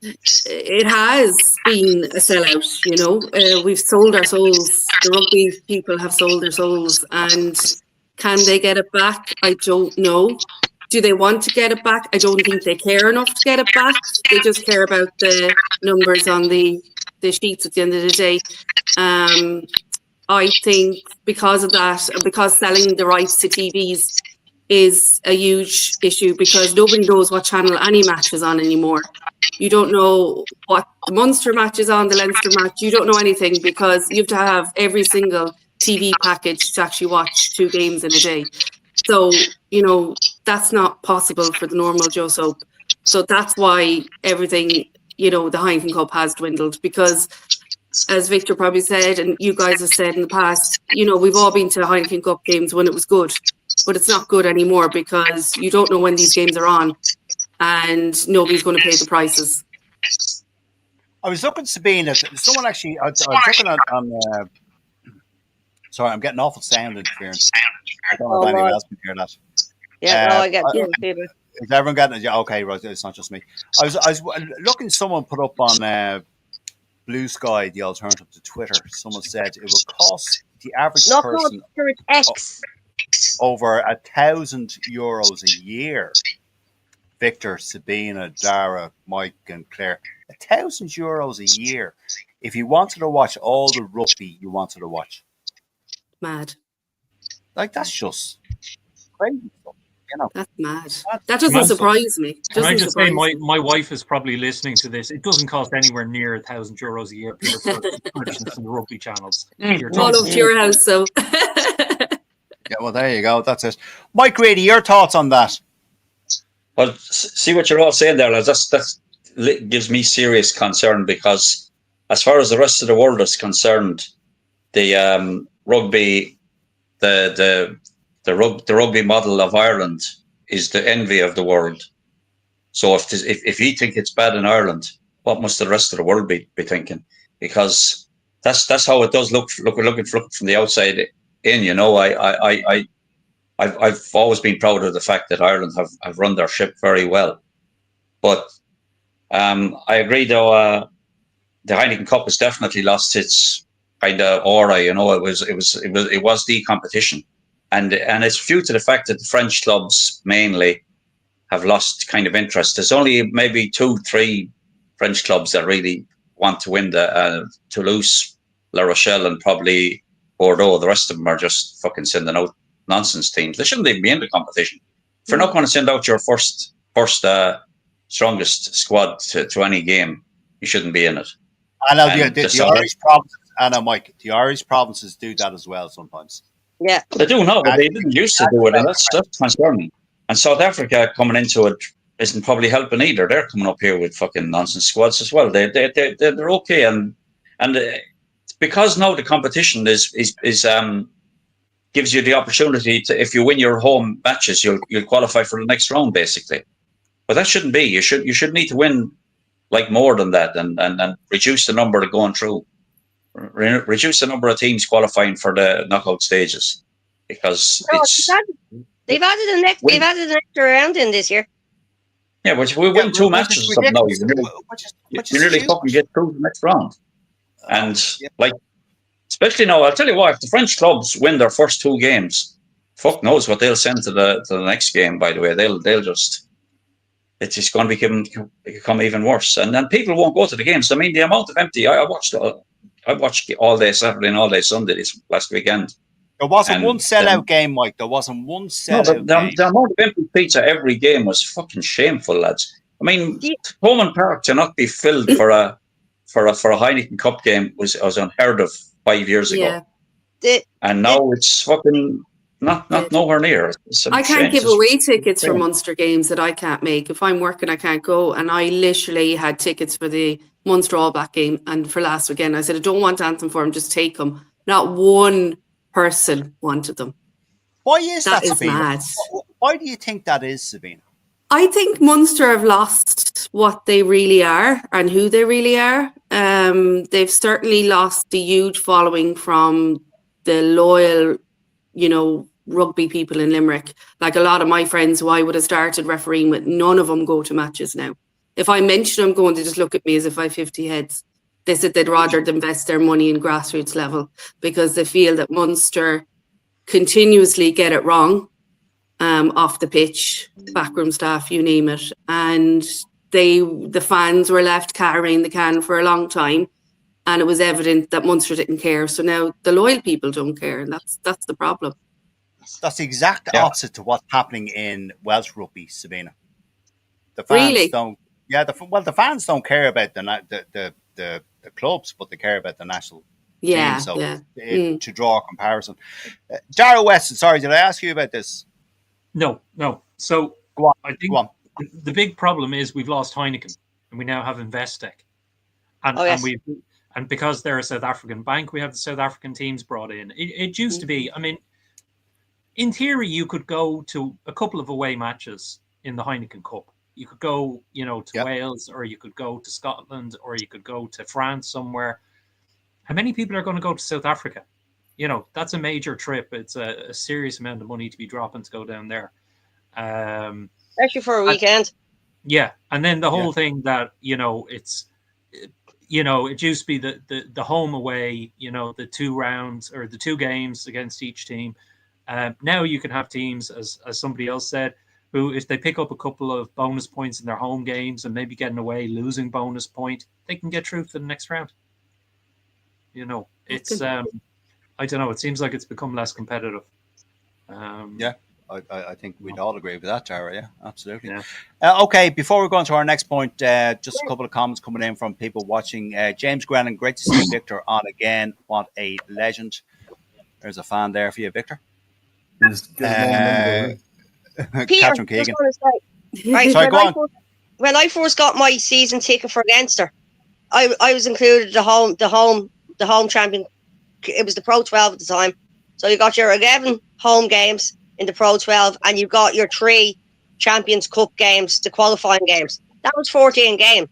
it has been a sellout, you know. We've sold our souls. The rugby people have sold their souls. And can they get it back? I don't know. Do they want to get it back? I don't think they care enough to get it back. They just care about the numbers on the sheets at the end of the day. I think because of that, and because selling the rights to TVs is a huge issue, because nobody knows what channel any match is on anymore. You don't know what the Munster match is on, the Leinster match. You don't know anything because you have to have every single TV package to actually watch 2 games in a day. So, you know, that's not possible for the normal Joe Soap. So that's why everything, you know, the Heineken Cup has dwindled, because as Victor probably said, and you guys have said in the past, you know, we've all been to Heineken Cup games when it was good, but it's not good anymore because you don't know when these games are on and nobody's going to pay the prices. I was looking, Sabine, at someone actually, I was looking on sorry, I'm getting awful sound interference. I don't know if anyone else can hear that. Yeah, no, I get people. Is everyone getting it? Yeah, okay, right, it's not just me. I was looking, someone put up on Blue Sky, the alternative to Twitter, someone said it would cost the average person X. over €1,000 a year. Victor, Sabina, Dara, Mike, and Claire, €1,000 a year if you wanted to watch all the rugby you wanted to watch. Mad. Like, that's just crazy stuff. You know, that's mad. That doesn't surprise me. Can I just say, my wife is probably listening to this. It doesn't cost anywhere near €1,000 a year for the rugby channels. All over to your house, so. Yeah, well, there you go. That's it. Mike Grady, your thoughts on that? Well, see what you're all saying there, lads. That gives me serious concern, because as far as the rest of the world is concerned, the rugby, the rugby model of Ireland is the envy of the world. So if you think it's bad in Ireland, what must the rest of the world be thinking? Because that's how it does look looking from the outside in. You know, I've always been proud of the fact that Ireland have run their ship very well. But I agree, though, the Heineken Cup has definitely lost its kind of aura. You know, it was the competition. And it's due to the fact that the French clubs mainly have lost kind of interest. There's only maybe 2-3 French clubs that really want to win the Toulouse, La Rochelle, and probably Bordeaux. The rest of them are just fucking sending out nonsense teams. They shouldn't even be in the competition. If you're not going to send out your first strongest squad to any game, you shouldn't be in it. I know the Irish provinces. I know, Mike. The Irish provinces do that as well sometimes. Yeah, they do now, but they didn't used to do it, and that's concerning. And South Africa coming into it isn't probably helping either. They're coming up here with fucking nonsense squads as well. They're okay, and because now the competition is gives you the opportunity to, if you win your home matches, you'll qualify for the next round basically. But that shouldn't be. You should need to win like more than that, and reduce the number of going through. Reduce the number of teams qualifying for the knockout stages, because they've added an extra round in this year. Yeah, but if we win 2 matches or something now, you nearly fucking get through the next round. And like, especially now, I'll tell you what, if the French clubs win their first 2 games, fuck knows what they'll send to the next game. By the way, they'll just, it's just going to become even worse, and then people won't go to the games. I mean, the amount of empty I watched all day Saturday and all day Sunday this last weekend. There wasn't one sellout game, Mike. There wasn't one sellout game. The amount of empty seats at every game was fucking shameful, lads. I mean, Thomond Park to not be filled for a Heineken Cup game was unheard of 5 years ago. And now it's fucking not nowhere near. I can't give away tickets for Munster games that I can't make. If I'm working, I can't go. And I literally had tickets for the Munster All Black game and for last weekend. I said, I don't want Anthem for them, just take them. Not one person wanted them. Why is that, That is Sabina? mad. Why do you think that is, Sabina? I think Munster have lost what they really are and who they really are. They've certainly lost a huge following from the loyal, rugby people in Limerick. Like a lot of my friends who I would have started refereeing with, none of them go to matches now. If I mention them, going to just look at me as if I have 50 heads. They said they'd rather invest their money in grassroots level because they feel that Munster continuously get it wrong. Off the pitch, backroom staff, you name it. And the fans were left carrying the can for a long time. And it was evident that Munster didn't care. So now the loyal people don't care. And that's the problem. That's the exact opposite to what's happening in Welsh rugby, Sabina. The fans Really? don't. Yeah, the fans don't care about the clubs, but they care about the national team. So to draw a comparison, Darrell Weston, sorry, did I ask you about this? No. So Go on. I think the big problem is we've lost Heineken and we now have Investec, and because they're a South African bank, we have the South African teams brought in. It used to be. I mean, in theory, you could go to a couple of away matches in the Heineken Cup. You could go, to Wales, or you could go to Scotland, or you could go to France somewhere. How many people are going to go to South Africa? That's a major trip. It's a serious amount of money to be dropping to go down there. Especially for a weekend. And then the whole thing that, it's, it used to be the home away, the 2 rounds or the 2 games against each team. Now you can have teams, as somebody else said, who, if they pick up a couple of bonus points in their home games and maybe getting away, losing bonus point, they can get through to the next round. It's, I don't know, it seems like it's become less competitive. I think we'd all agree with that, Tara. Yeah, absolutely. Yeah. Okay, before we go on to our next point, just a couple of comments coming in from people watching. James Grennan, great to see Victor on again. What a legend. There's a fan there for you, Victor. Peter, Catherine Keegan. Right, Sorry, go on. When I first got my season ticket for Leinster, I was included the home champion. It was the Pro 12 at the time. So you got your 11 home games in the Pro 12, and you got your 3 Champions Cup games, the qualifying games. That was 14 games.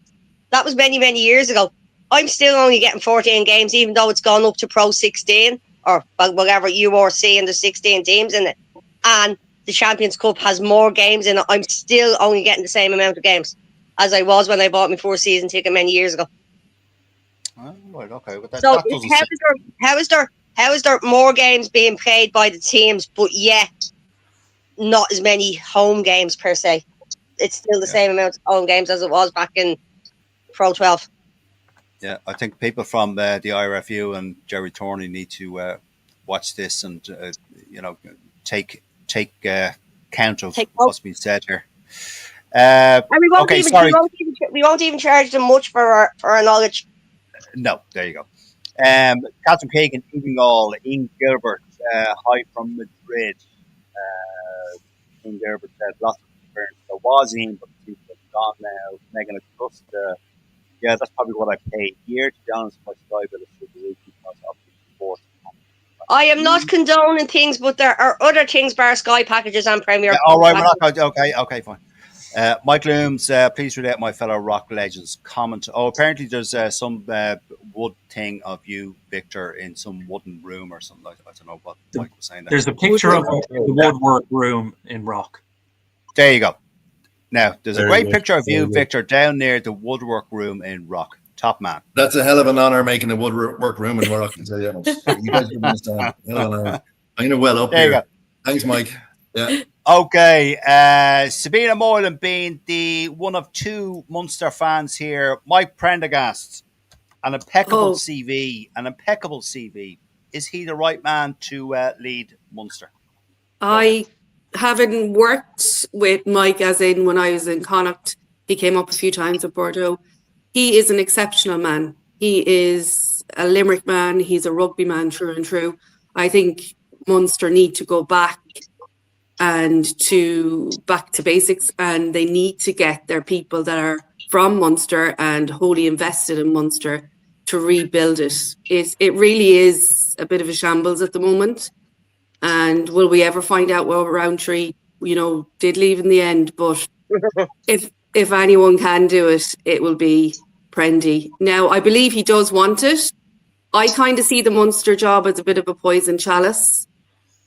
That was many, many years ago. I'm still only getting 14 games, even though it's gone up to Pro 16 or whatever URC and the 16 teams in it. And the Champions Cup has more games in it. I'm still only getting the same amount of games as I was when I bought my 4th season ticket many years ago. Oh, right, okay. But So how is there more games being played by the teams, but yet not as many home games per se? It's still the same amount of home games as it was back in Pro 12. Yeah, I think people from the IRFU and Jerry Thornley need to watch this and take count of what's been said here. And we won't even charge them much for our knowledge. No, there you go. Catherine Keegan, Evenall, Ian Gilbert, hi from Madrid. Ian Gilbert said lots of experience. There was Ian, but he's gone now. Megan, just that's probably what I paid here. To be honest, my Sky bill is super weak because of the sport. I am not condoning things, but there are other things bar Sky packages and Premier. All right, we're not okay, fine. Mike Looms, please relate my fellow rock legends comment. Oh, apparently there's some wood thing of you, Victor, in some wooden room or something like that. I don't know what Mike was saying there. There's a picture of the woodwork room in Rock. There you go. Now, there's a great picture of you, Victor, down near the woodwork room in Rock. Top man. That's a hell of an honor making a woodwork room in Rock, I can tell you. You guys don't understand. I know well up there here. You go. Thanks, Mike. Yeah. Okay, Sabina Moylan being the one of 2 Munster fans here. Mike Prendergast, an impeccable CV. Is he the right man to lead Munster? I haven't worked with Mike as in when I was in Connacht. He came up a few times at Bordeaux. He is an exceptional man. He is a Limerick man. He's a rugby man, true and true. I think Munster need to go back to basics, and they need to get their people that are from Munster and wholly invested in Munster to rebuild it. It really is a bit of a shambles at the moment. And will we ever find out what Roundtree, did leave in the end? But if anyone can do it, it will be Prendy. Now, I believe he does want it. I kind of see the Munster job as a bit of a poison chalice,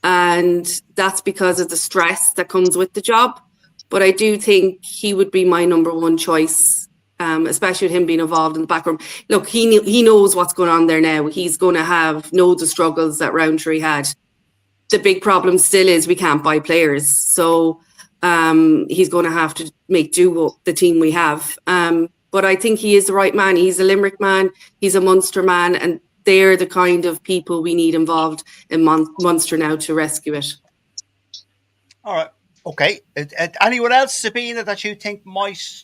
and that's because of the stress that comes with the job. But I do think he would be my number one choice, especially with him being involved in the backroom. Look, he knows what's going on there now. He's going to have loads of struggles that Roundtree had. The big problem still is we can't buy players. So he's going to have to make do with the team we have. But I think he is the right man. He's a Limerick man. He's a Munster man. And they're the kind of people we need involved in Munster now to rescue it. All right. Okay. Anyone else, Sabina, that you think might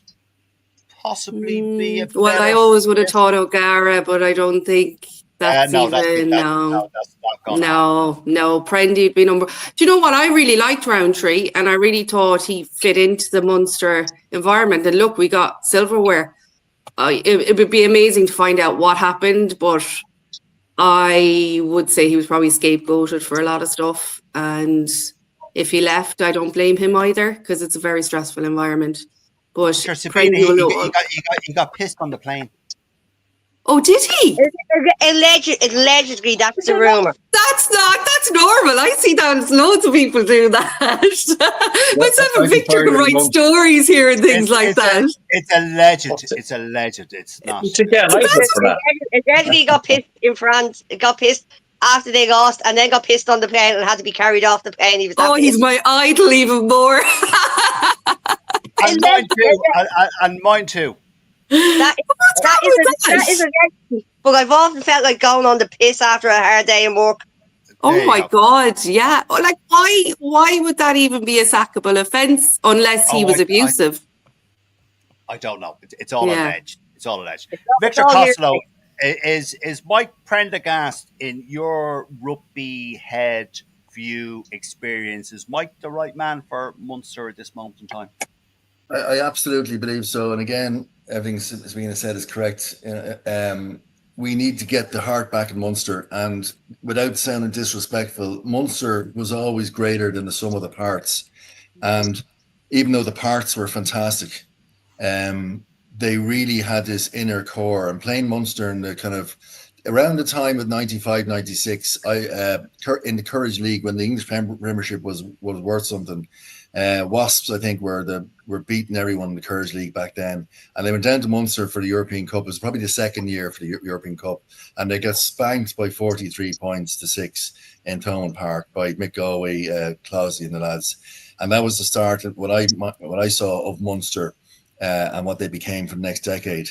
possibly be a well, I always would have thought O'Gara, but I don't think that's no, even that's not going on. No. Prendy would be number. Do you know what? I really liked Roundtree, and I really thought he fit into the Munster environment. And look, we got silverware. It would be amazing to find out what happened, but I would say he was probably scapegoated for a lot of stuff. And if he left, I don't blame him either, because it's a very stressful environment. But sure, Sabina, he got pissed on the plane. Oh, did he? Allegedly, that's the rumor. That's normal. I see that loads of people do that. Myself and Victor can write stories here and things like that. It's alleged. It's alleged. It's not. Allegedly, he got pissed in France. Got pissed after they lost, and then got pissed on the plane and had to be carried off the plane. He's my idol even more. And mine too. That is a legacy. But I've often felt like going on the piss after a hard day in work. Oh my God, yeah. Like, why would that even be a sackable offence unless he was abusive? I don't know. It's all alleged. It's all alleged. Victor Costello, is Mike Prendergast, in your rugby head view experience, is Mike the right man for Munster at this moment in time? I absolutely believe so. And again, everything that's being said is correct. We need to get the heart back in Munster. And without sounding disrespectful, Munster was always greater than the sum of the parts. And even though the parts were fantastic, they really had this inner core. And playing Munster in the kind of around the time of 95, 96, in the Courage League, when the English Premiership was worth something, Wasps, I think, were beating everyone in the Courage League back then, and they went down to Munster for the European Cup. It was probably the second year for the European Cup, and they got spanked by 43 points to 6 in Thomond Park by Mick Galway, Closey and the lads, and that was the start of what I saw of Munster and what they became for the next decade.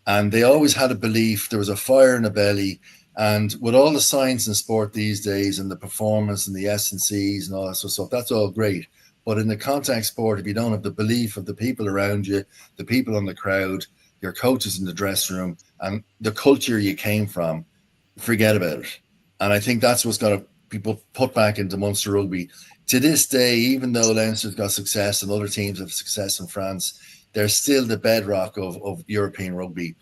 And they always had a belief, there was a fire in the belly, and with all the science in sport these days and the performance and the S&Cs and all that sort of stuff, that's all great. But in the contact sport, if you don't have the belief of the people around you, the people on the crowd, your coaches in the dressing room, and the culture you came from, forget about it. And I think that's what's got to be put back into Munster rugby. To this day, even though Leinster's got success and other teams have success in France, they're still the bedrock of European rugby.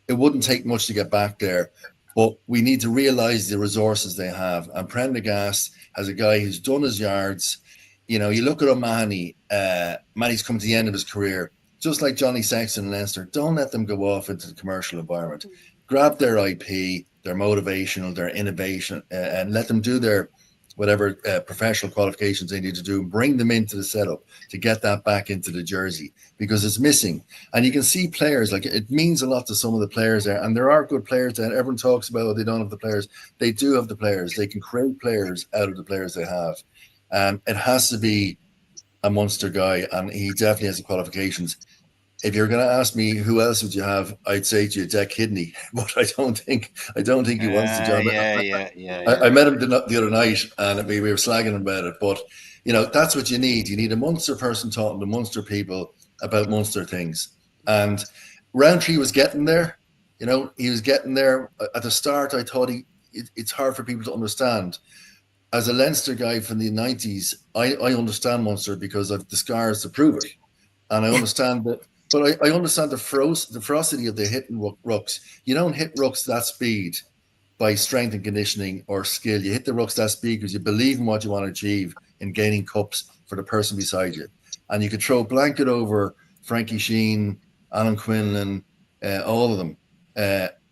It wouldn't take much to get back there, but we need to realise the resources they have. And Prendergast has a guy who's done his yards. You know, you look at O'Mahony, Mahony's come to the end of his career, just like Johnny Sexton and Leinster. Don't let them go off into the commercial environment. Grab their IP, their motivational, their innovation, and let them do their whatever professional qualifications they need to do, and bring them into the setup to get that back into the jersey, because it's missing. And you can see players, like, it means a lot to some of the players there, and there are good players there. Everyone talks about they don't have the players. They do have the players. They can create players out of the players they have. It has to be a Munster guy, and he definitely has the qualifications. If you're going to ask me who else would you have, I'd say to you, Jack Kidney, but I don't think he wants the job. I met him the other night, and we were slagging him about it. But you know, that's what you need. You need a Munster person talking to Munster people about Munster things. And Roundtree was getting there. You know, he was getting there at the start. I thought it's hard for people to understand. As a Leinster guy from the 90s, I understand Munster because I've the scars to prove it. And I understand that, but I understand the ferocity of the hitting rucks. You don't hit rucks that speed by strength and conditioning or skill. You hit the rucks that speed because you believe in what you want to achieve in gaining cups for the person beside you. and you could throw a blanket over Frankie Sheen, Alan Quinlan, all of them.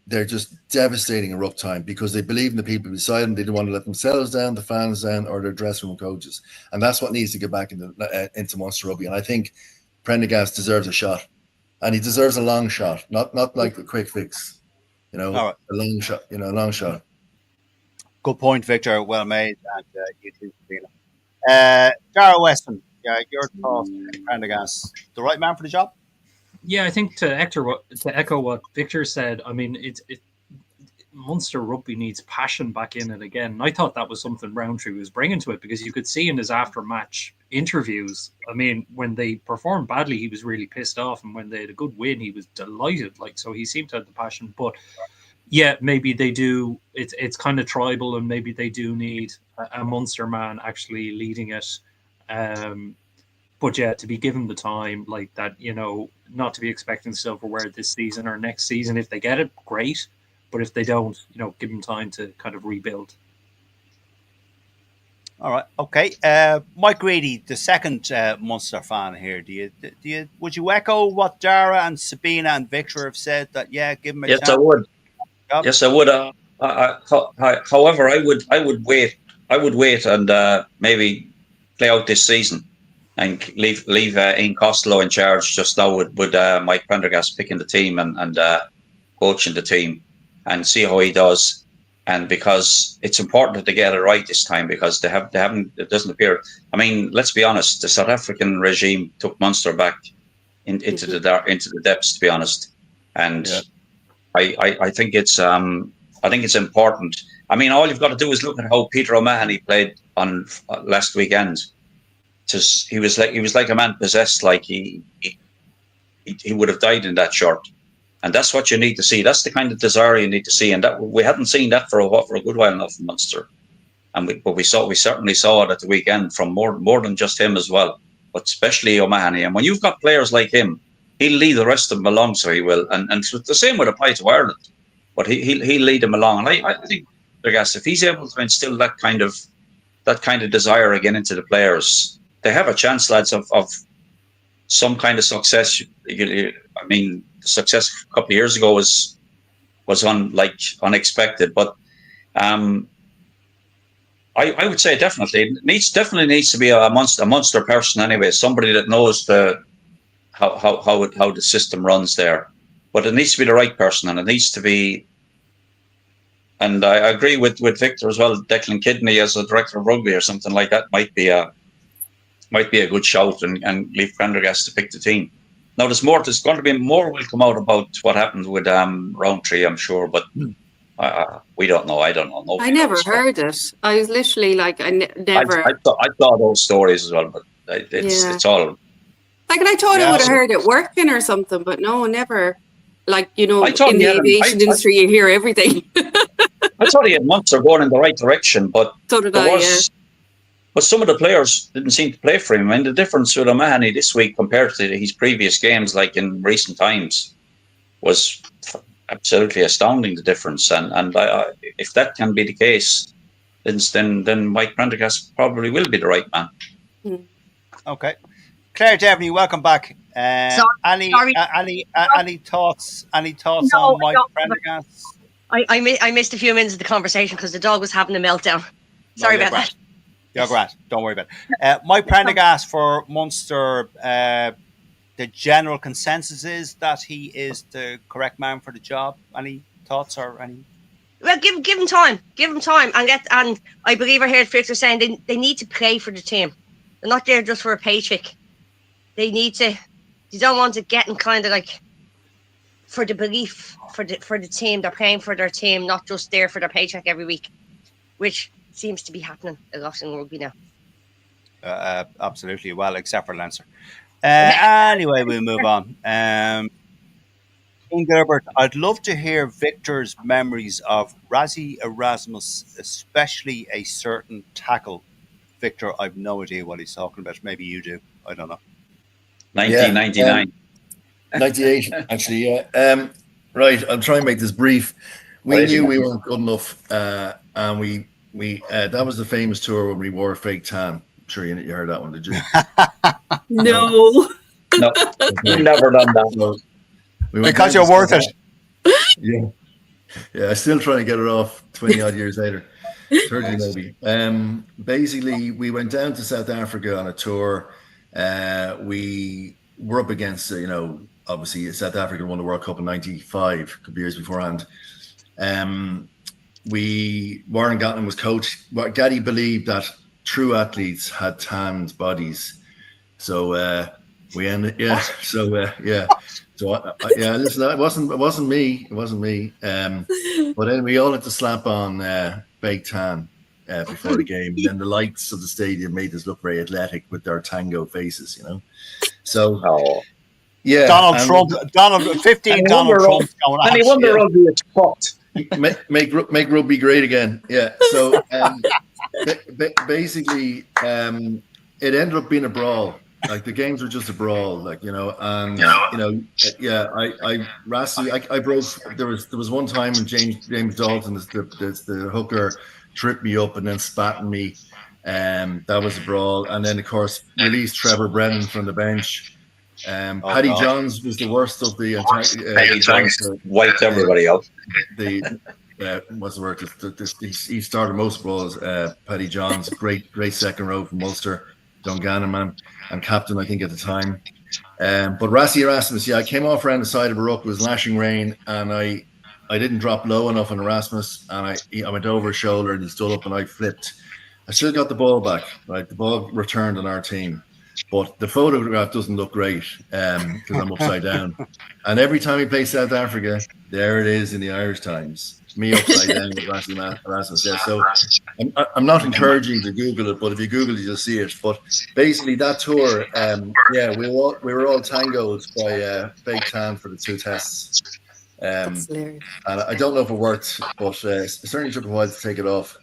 They're just devastating in rough time because they believe in the people beside them. They don't want to let themselves down, the fans down, or their dressing room coaches. And that's what needs to get back into Munster rugby. And I think Prendergast deserves a shot. And he deserves a long shot, not like a quick fix. You know, All right. a long shot, a long shot. Good point, Victor. Well made. And you too, Sabina. Dara Weston, your thoughts, Prendergast, the right man for the job? Yeah, I think to echo what Victor said, I mean, Munster rugby needs passion back in it again. And I thought that was something Roundtree was bringing to it, because you could see in his after-match interviews, I mean, when they performed badly, he was really pissed off. And when they had a good win, he was delighted. So he seemed to have the passion. But yeah, maybe they do. It's kind of tribal, and maybe they do need a Munster man actually leading it. But yeah, to be given the time like that, not to be expecting silverware this season or next season. If they get it, great. But if they don't, give them time to kind of rebuild. All right. Okay. Mike Reedy, the second Munster fan here. Would you echo what Dara and Sabina and Victor have said, that give him a chance? I would. Yep. Yes, I would. However, I would wait. I would wait and maybe play out this season and leave Ian Costello in charge just now with Mike Prendergast picking the team and coaching the team, and see how he does. And because it's important that they get it right this time, because they haven't. It doesn't appear. I mean, let's be honest. The South African regime took Munster back into the depths. To be honest, and I think it's important. I mean, all you've got to do is look at how Peter O'Mahony played on last weekend. He was like a man possessed. Like he would have died in that shirt. And that's what you need to see. That's the kind of desire you need to see, and that we hadn't seen that for a good while now from Munster. But we certainly saw it at the weekend from more than just him as well, but especially O'Mahony. And when you've got players like him, he'll lead the rest of them along. So he will, and the same would apply to Ireland. But he'll lead them along. And I think, if he's able to instill that kind of desire again into the players, they have a chance, lads, of some kind of success. I mean, success a couple of years ago was unexpected, but I would say definitely needs to be a Munster person anyway, somebody that knows how the system runs there. But it needs to be the right person, and it needs to be. And I agree with Victor as well. Declan Kidney as a director of rugby or something like that might be a good shout, and leave Prendergast to pick the team. Now, there's going to be more will come out about what happened with Roundtree, I'm sure, but we don't know. I don't know. Nobody I never knows. heard it. I was literally like, never. I saw those stories as well, but it's all. Like, and I thought I would have heard it working or something, but no, never. Like, in the aviation industry, you hear everything. I thought he had Munster going in the right direction, but so did I. But some of the players didn't seem to play for him. And the difference with O'Mahony this week compared to his previous games, like in recent times, was absolutely astounding, the difference. And if that can be the case, then Mike Prendergast probably will be the right man. Okay. Claire Devaney, welcome back. Any thoughts on Mike Prendergast? I missed a few minutes of the conversation because the dog was having a meltdown. Sorry about that. You're great. Don't worry about it. Mike Prendergast for Munster, the general consensus is that he is the correct man for the job. Any thoughts or any? Well, give him time. Give him time. And I believe I heard Victor saying they need to play for the team. They're not there just for a paycheck. They need to. You don't want to get in kind of like for the belief for the team. They're playing for their team, not just there for their paycheck every week, which seems to be happening a lot in rugby now. Absolutely. Well, except for Leinster. Anyway, we'll move on. Ian Gilbert, I'd love to hear Victor's memories of Rassie Erasmus, especially a certain tackle. Victor, I've no idea what he's talking about. Maybe you do. I don't know. 1999. 98, actually, yeah. Right, I'll try and make this brief. We knew we weren't good enough, and we that was the famous tour when we wore a fake tan. I'm sure you heard that one, did you? No. No, you've never done that. Because you're worth it. Yeah. Yeah, I'm still trying to get it off 20 odd years later. 30 maybe. Basically, we went down to South Africa on a tour. We were up against, obviously South Africa won the World Cup in '95, a couple of years beforehand. Warren Gatland was coach. Gaddy believed that true athletes had tanned bodies. So we ended, yeah. So yeah. So listen, it wasn't me. It wasn't me. But then we all had to slap on fake tan before the game. And then the lights of the stadium made us look very athletic with our tango faces, So yeah, Donald Trump going And he won the rugby. It's fucked. Make rugby great again. Yeah. So basically, it ended up being a brawl. Like the games were just a brawl, I broke. There was one time when James Dalton, the hooker, tripped me up and then spat on me. That was a brawl, and then of course released Trevor Brennan from the bench. Paddy Johns was the worst of the entire. Paddy Johns wiped everybody out. What's the word? He started most brawls. Paddy Johns, great second row from Ulster. Dungannon man and captain, I think, at the time. But Rassie Erasmus, I came off around the side of a ruck. It was lashing rain, and I didn't drop low enough on Erasmus, and I went over his shoulder, and he stood up, and I flipped. I still got the ball back. Right, the ball returned on our team, but the photograph doesn't look great because I'm upside down. And every time we play South Africa, there it is in the Irish Times. Me upside down with Rassie Erasmus there. So I'm not encouraging to Google it, but if you Google it, you'll see it. But basically, that tour, we were all tangoed by fake tan for the two tests. That's hilarious. And I don't know if it worked, but it certainly took a while to take it off.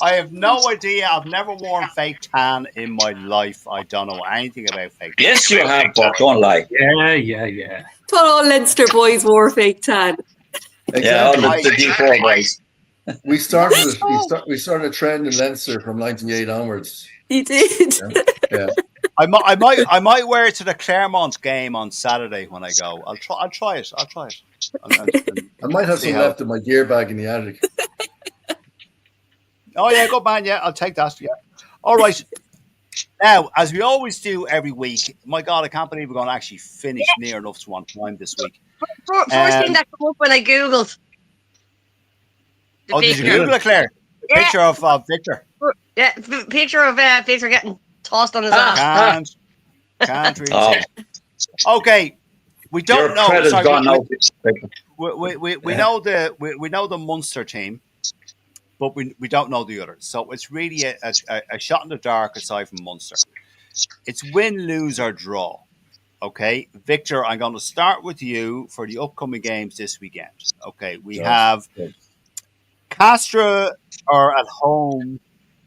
I have no idea. I've never worn fake tan in my life. I don't know anything about fake tan. Yes, you have, but don't lie. Yeah. Thought all Leinster boys wore fake tan. Exactly. Yeah, all the D4 boys. We started a trend in Leinster from 98 onwards. You did. Yeah. I might wear it to the Claremont game on Saturday when I go. I'll try it. I might have some left in my gear bag in the attic. Oh yeah, good man. Yeah, I'll take that. Yeah. All right. Now, as we always do every week, my God, I can't believe we're going to actually finish near enough to on time this week. First thing that came up when I googled. Did you Google it, Claire? The picture of Victor. Yeah, picture of Victor getting tossed on his ass. Can't really see. Okay, we don't know. We know the Munster team, but we don't know the others. So it's really a shot in the dark aside from Munster. It's win, lose, or draw. Okay, Victor, I'm going to start with you for the upcoming games this weekend. Okay, we have Castra are at home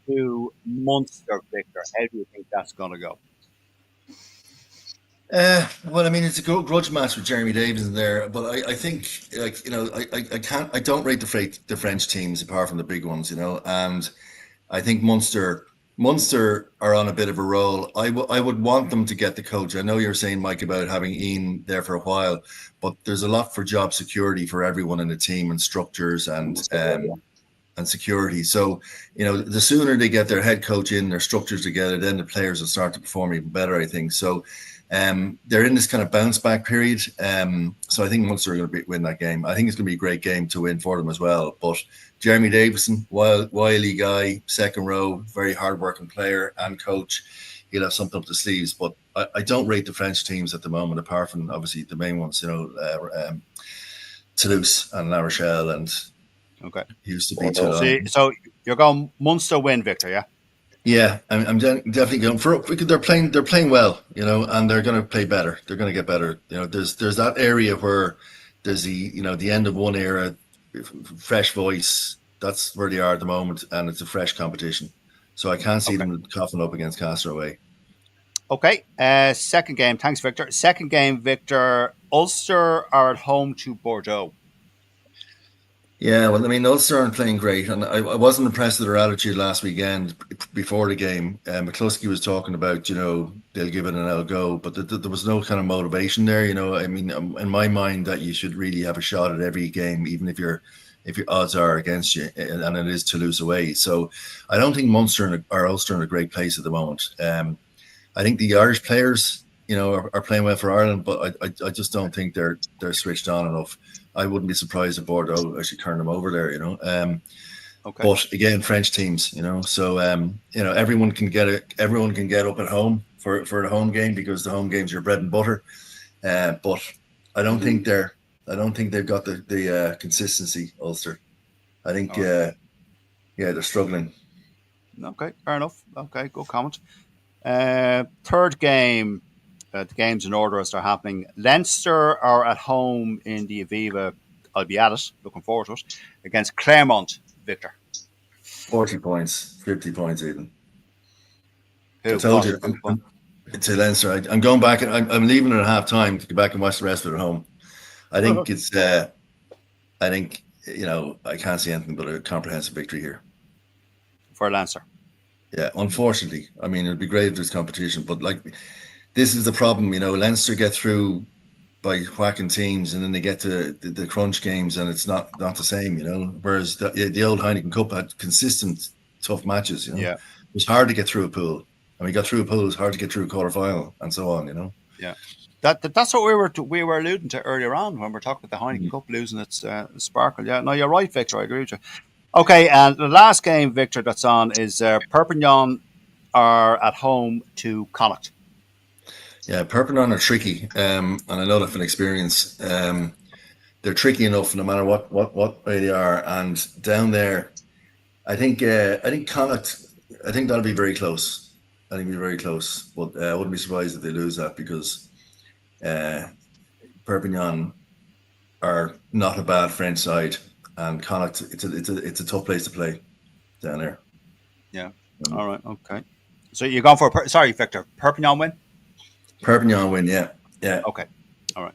to Munster, Victor. How do you think that's going to go? Well, I mean, it's a grudge match with Jeremy Davies in there, but I think, I don't rate the French teams apart from the big ones, and I think Munster are on a bit of a roll. I would want them to get the coach. I know you're saying, Mike, about having Ian there for a while, but there's a lot for job security for everyone in the team and structures and security. So, the sooner they get their head coach in, their structures together, then the players will start to perform even better, I think. So, they're in this kind of bounce back period. So I think Munster are going to win that game. I think it's going to be a great game to win for them as well. But Jeremy Davison, wily guy, second row, very hard-working player and coach. He'll have something up the sleeves. But I don't rate the French teams at the moment, apart from obviously the main ones, Toulouse and La Rochelle, and used to be Toulon. So you're going Munster win, Victor, yeah? Yeah, I'm definitely going for it. They're playing well, and they're going to play better. They're going to get better. There's that area where there's the end of one era, fresh voice. That's where they are at the moment, and it's a fresh competition. So I can't see them coughing up against Castaway. Okay. Second game. Thanks, Victor. Second game, Victor. Ulster are at home to Bordeaux. Yeah, well, I mean, Ulster aren't playing great, and I wasn't impressed with their attitude last weekend, before the game, McCluskey was talking about, they'll give it an L go, but there was no kind of motivation there. I mean, in my mind, that you should really have a shot at every game, even if your odds are against you, and it is Toulouse away. So I don't think Munster or Ulster in a great place at the moment. I think the Irish players, are playing well for Ireland, but I just don't think they're switched on enough. I wouldn't be surprised if Bordeaux actually turned them over there. Okay. But again, French teams, so everyone can get up at home for the home game, because the home game's your bread and butter. But I don't think they've got the consistency, Ulster. I think they're struggling. Okay, fair enough. Okay, good comment. Third game, the games in order as they're happening. Leinster are at home in the Aviva. I'll be at it, looking forward to it, against Claremont. Victor, 40 points, 50 points even. Who, I told you, to Leinster. I'm going back, and I'm leaving at half time to go back and watch the rest of it at home. I think I can't see anything but a comprehensive victory here for Leinster. Yeah, unfortunately. I mean, it'd be great if there's competition, but this is the problem. Leinster get through by whacking teams, and then they get to the crunch games, and it's not the same. Whereas the old Heineken Cup had consistent tough matches. Yeah, it was hard to get through a pool, and we got through a pool. It was hard to get through a quarterfinal, and so on. Yeah, that's what we were alluding to earlier on when we're talking about the Heineken Cup losing its sparkle. Yeah, no, you're right, Victor. I agree with you. Okay, and the last game, Victor, that's on is Perpignan are at home to Connacht. Yeah, Perpignan are tricky, and I know that from experience. They're tricky enough no matter what way they are, and down there, I think Connacht. I think that'll be very close. I think it'll be very close, but I wouldn't be surprised if they lose that, because Perpignan are not a bad French side, and Connacht, it's a tough place to play down there. Yeah. All right. Okay. So you're going for Victor, Perpignan win. Perpignan win, yeah. Okay. All right.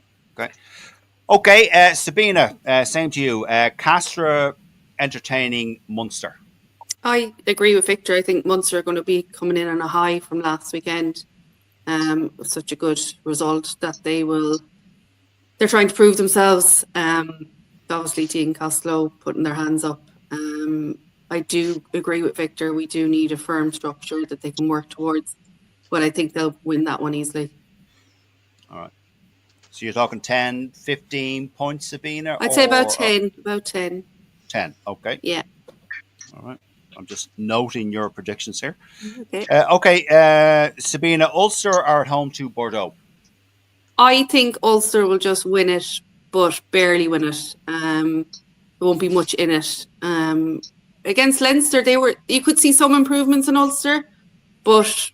Okay. Sabina, same to you. Castra entertaining Munster. I agree with Victor. I think Munster are going to be coming in on a high from last weekend. Such a good result that they're trying to prove themselves. Obviously, Dean Costello putting their hands up. I do agree with Victor. We do need a firm structure that they can work towards, but I think they'll win that one easily. All right. So you're talking 10, 15 points, Sabina? I'd say about 10. About 10. 10, okay. Yeah. All right. I'm just noting your predictions here. Okay. Sabina, Ulster are at home to Bordeaux. I think Ulster will just win it, but barely win it. There won't be much in it. Against Leinster, you could see some improvements in Ulster, but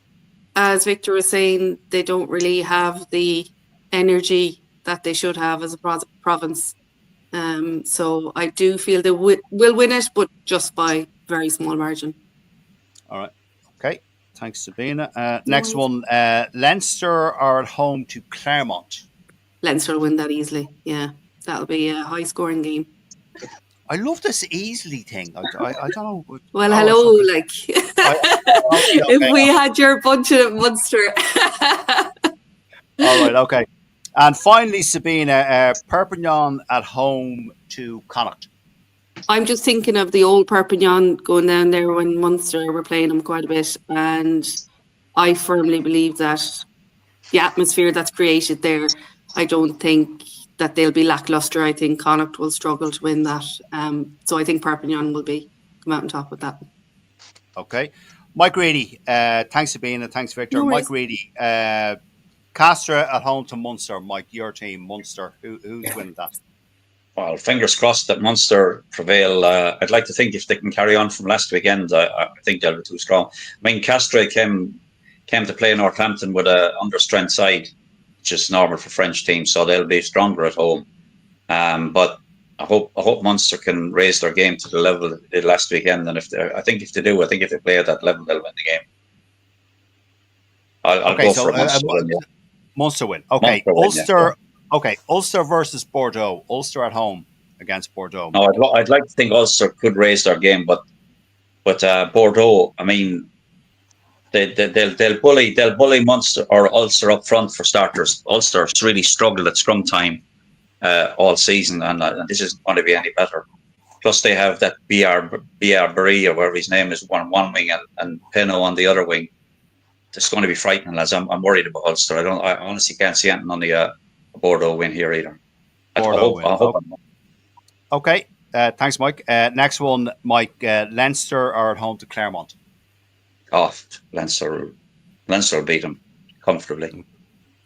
as Victor was saying, they don't really have the energy that they should have as a province. So I do feel they will win it, but just by very small margin. All right. Okay. Thanks, Sabina. Next one, Leinster are at home to Claremont. Leinster will win that easily. Yeah, that'll be a high-scoring game. I love this easily thing. I don't know. Well, hello, if we had your budget at Munster. All right, okay. And finally, Sabina, Perpignan at home to Connacht. I'm just thinking of the old Perpignan going down there when Munster were playing them quite a bit, and I firmly believe that the atmosphere that's created there, I don't think that they'll be lackluster. I think Connacht will struggle to win that. So I think Perpignan will come out on top with that. Okay. Mike Reedy, thanks Sabina, thanks Victor. No Mike Reedy, Castra at home to Munster. Mike, your team, Munster. Who's winning that? Well, fingers crossed that Munster prevail. I'd like to think if they can carry on from last weekend, I think they'll be too strong. I mean, Castra came to play Northampton with an understrength side, which is normal for French teams, so they'll be stronger at home. But I hope Munster can raise their game to the level they did last weekend. And if they play at that level, they'll win the game. I'll go for Munster win. Yeah. Munster win. Okay, Munster win, Ulster. Yeah. Okay, Ulster versus Bordeaux. Ulster at home against Bordeaux. No, I'd like to think Ulster could raise their game, but Bordeaux. I mean, they'll bully Munster or Ulster up front for starters. Ulster's really struggled at scrum time all season, and this isn't going to be any better. Plus, they have that BR Barry or whatever his name is on one wing and Peno on the other wing. It's going to be frightening, lads. I'm worried about Ulster. I honestly can't see anything on the Bordeaux win here either. I hope. Okay. Thanks, Mike. Next one, Mike. Leinster are at home to Claremont. Oh, Leinster will beat them comfortably.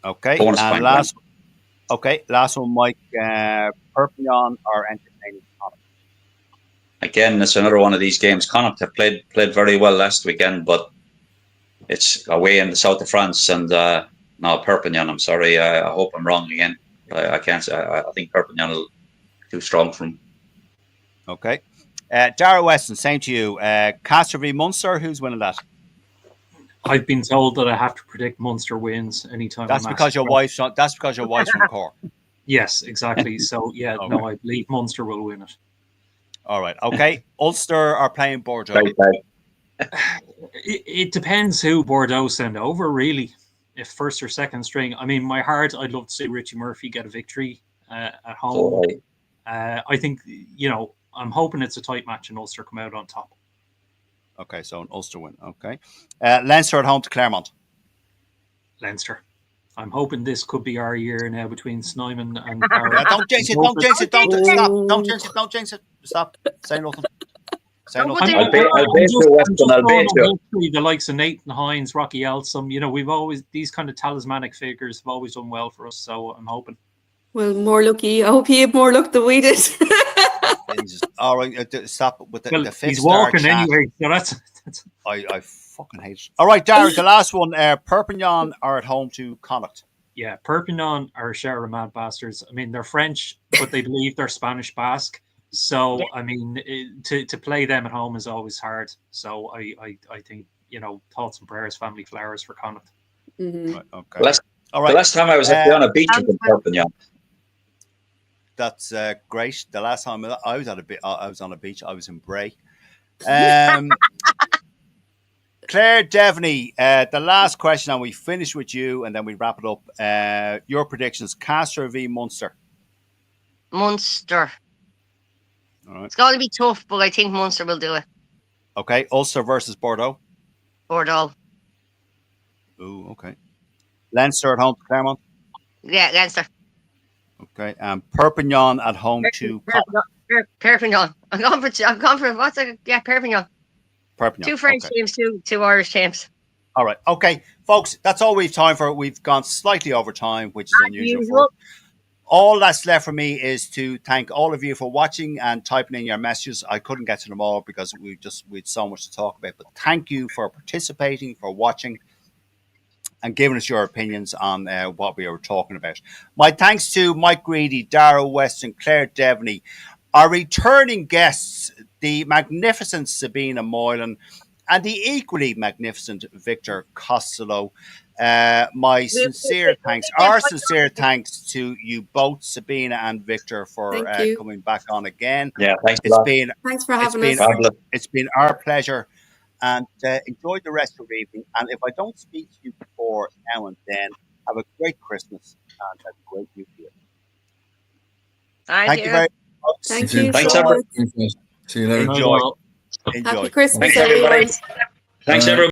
Okay. Bonus and last one, Mike. Perpignan are entertaining Connacht. Again, it's another one of these games. Connacht have played very well last weekend, but it's away in the south of France, and no, Perpignan. I'm sorry. I hope I'm wrong again. I can't say. I think Perpignan will be too strong for him. Okay. Dara Weston, same to you. Castor v Munster, who's winning that? I've been told that I have to predict Munster wins anytime. That's because your wife's from Cork. Yes, exactly. So yeah, Okay. no, I believe Munster will win it. All right. Okay. Ulster are playing Bordeaux. It depends who Bordeaux send over, really. If first or second string. I mean, my heart, I'd love to see Richie Murphy get a victory at home. I think, I'm hoping it's a tight match and Ulster come out on top. Okay, so an Ulster win. Okay. Leinster at home to Claremont. Leinster. I'm hoping this could be our year now between Snyman and Yeah, don't jinx it. Don't jinx it. Don't stop. Don't jinx it. Don't jinx it. Stop. Say nothing. Say nothing. I'll bet you, Weston. I'll bet you. The likes of Nathan Hines, Rocky Elsom, we've always, these kind of talismanic figures have always done well for us. So I'm hoping. Well, more lucky. I hope you have more luck than we did. Jesus. All right, stop with the fifth he's star walking chat. anyway. So that's I fucking hate it. All right, Darren, the last one. Perpignan are at home to Connacht. Yeah, Perpignan are a share of mad bastards. I mean, they're French, but they believe they're Spanish Basque. So, I mean, to play them at home is always hard. So I think, thoughts and prayers, family flowers for Connacht. Mm-hmm. Right, okay. All right. The last time I was actually on a beach with Perpignan. That's great. The last time I was on a beach, I was in Bray. Claire Devaney, the last question, and we finish with you, and then we wrap it up. Your predictions: Castor v Munster. Munster. All right. It's going to be tough, but I think Munster will do it. Okay. Ulster versus Bordeaux. Bordeaux. Ooh, okay. Leinster at home to Claremont. Yeah, Leinster. Okay. Perpignan at home to Perpignan. I'm going for what's it? Yeah, Perpignan. Perpignan. Two French teams, two Irish teams. All right. Okay, folks, that's all we've time for. We've gone slightly over time, which is unusual. For all that's left for me is to thank all of you for watching and typing in your messages. I couldn't get to them all because we had so much to talk about. But thank you for participating, for watching, and giving us your opinions on what we were talking about. My thanks to Mike Greedy, Dara Weston, Claire Devaney, our returning guests, the magnificent Sabina Moylan, and the equally magnificent Victor Costello. My sincere thanks, our sincere thanks to you both, Sabina and Victor, for coming back on again. Yeah, thanks. Thanks for having us. It's been our pleasure. And enjoy the rest of your evening. And if I don't speak to you before now and then, have a great Christmas and a great New Year. Thank you very much. Thank you. Thanks, so much. See you later. Enjoy. Happy Christmas, Thanks, everybody. everyone. Thanks, everybody.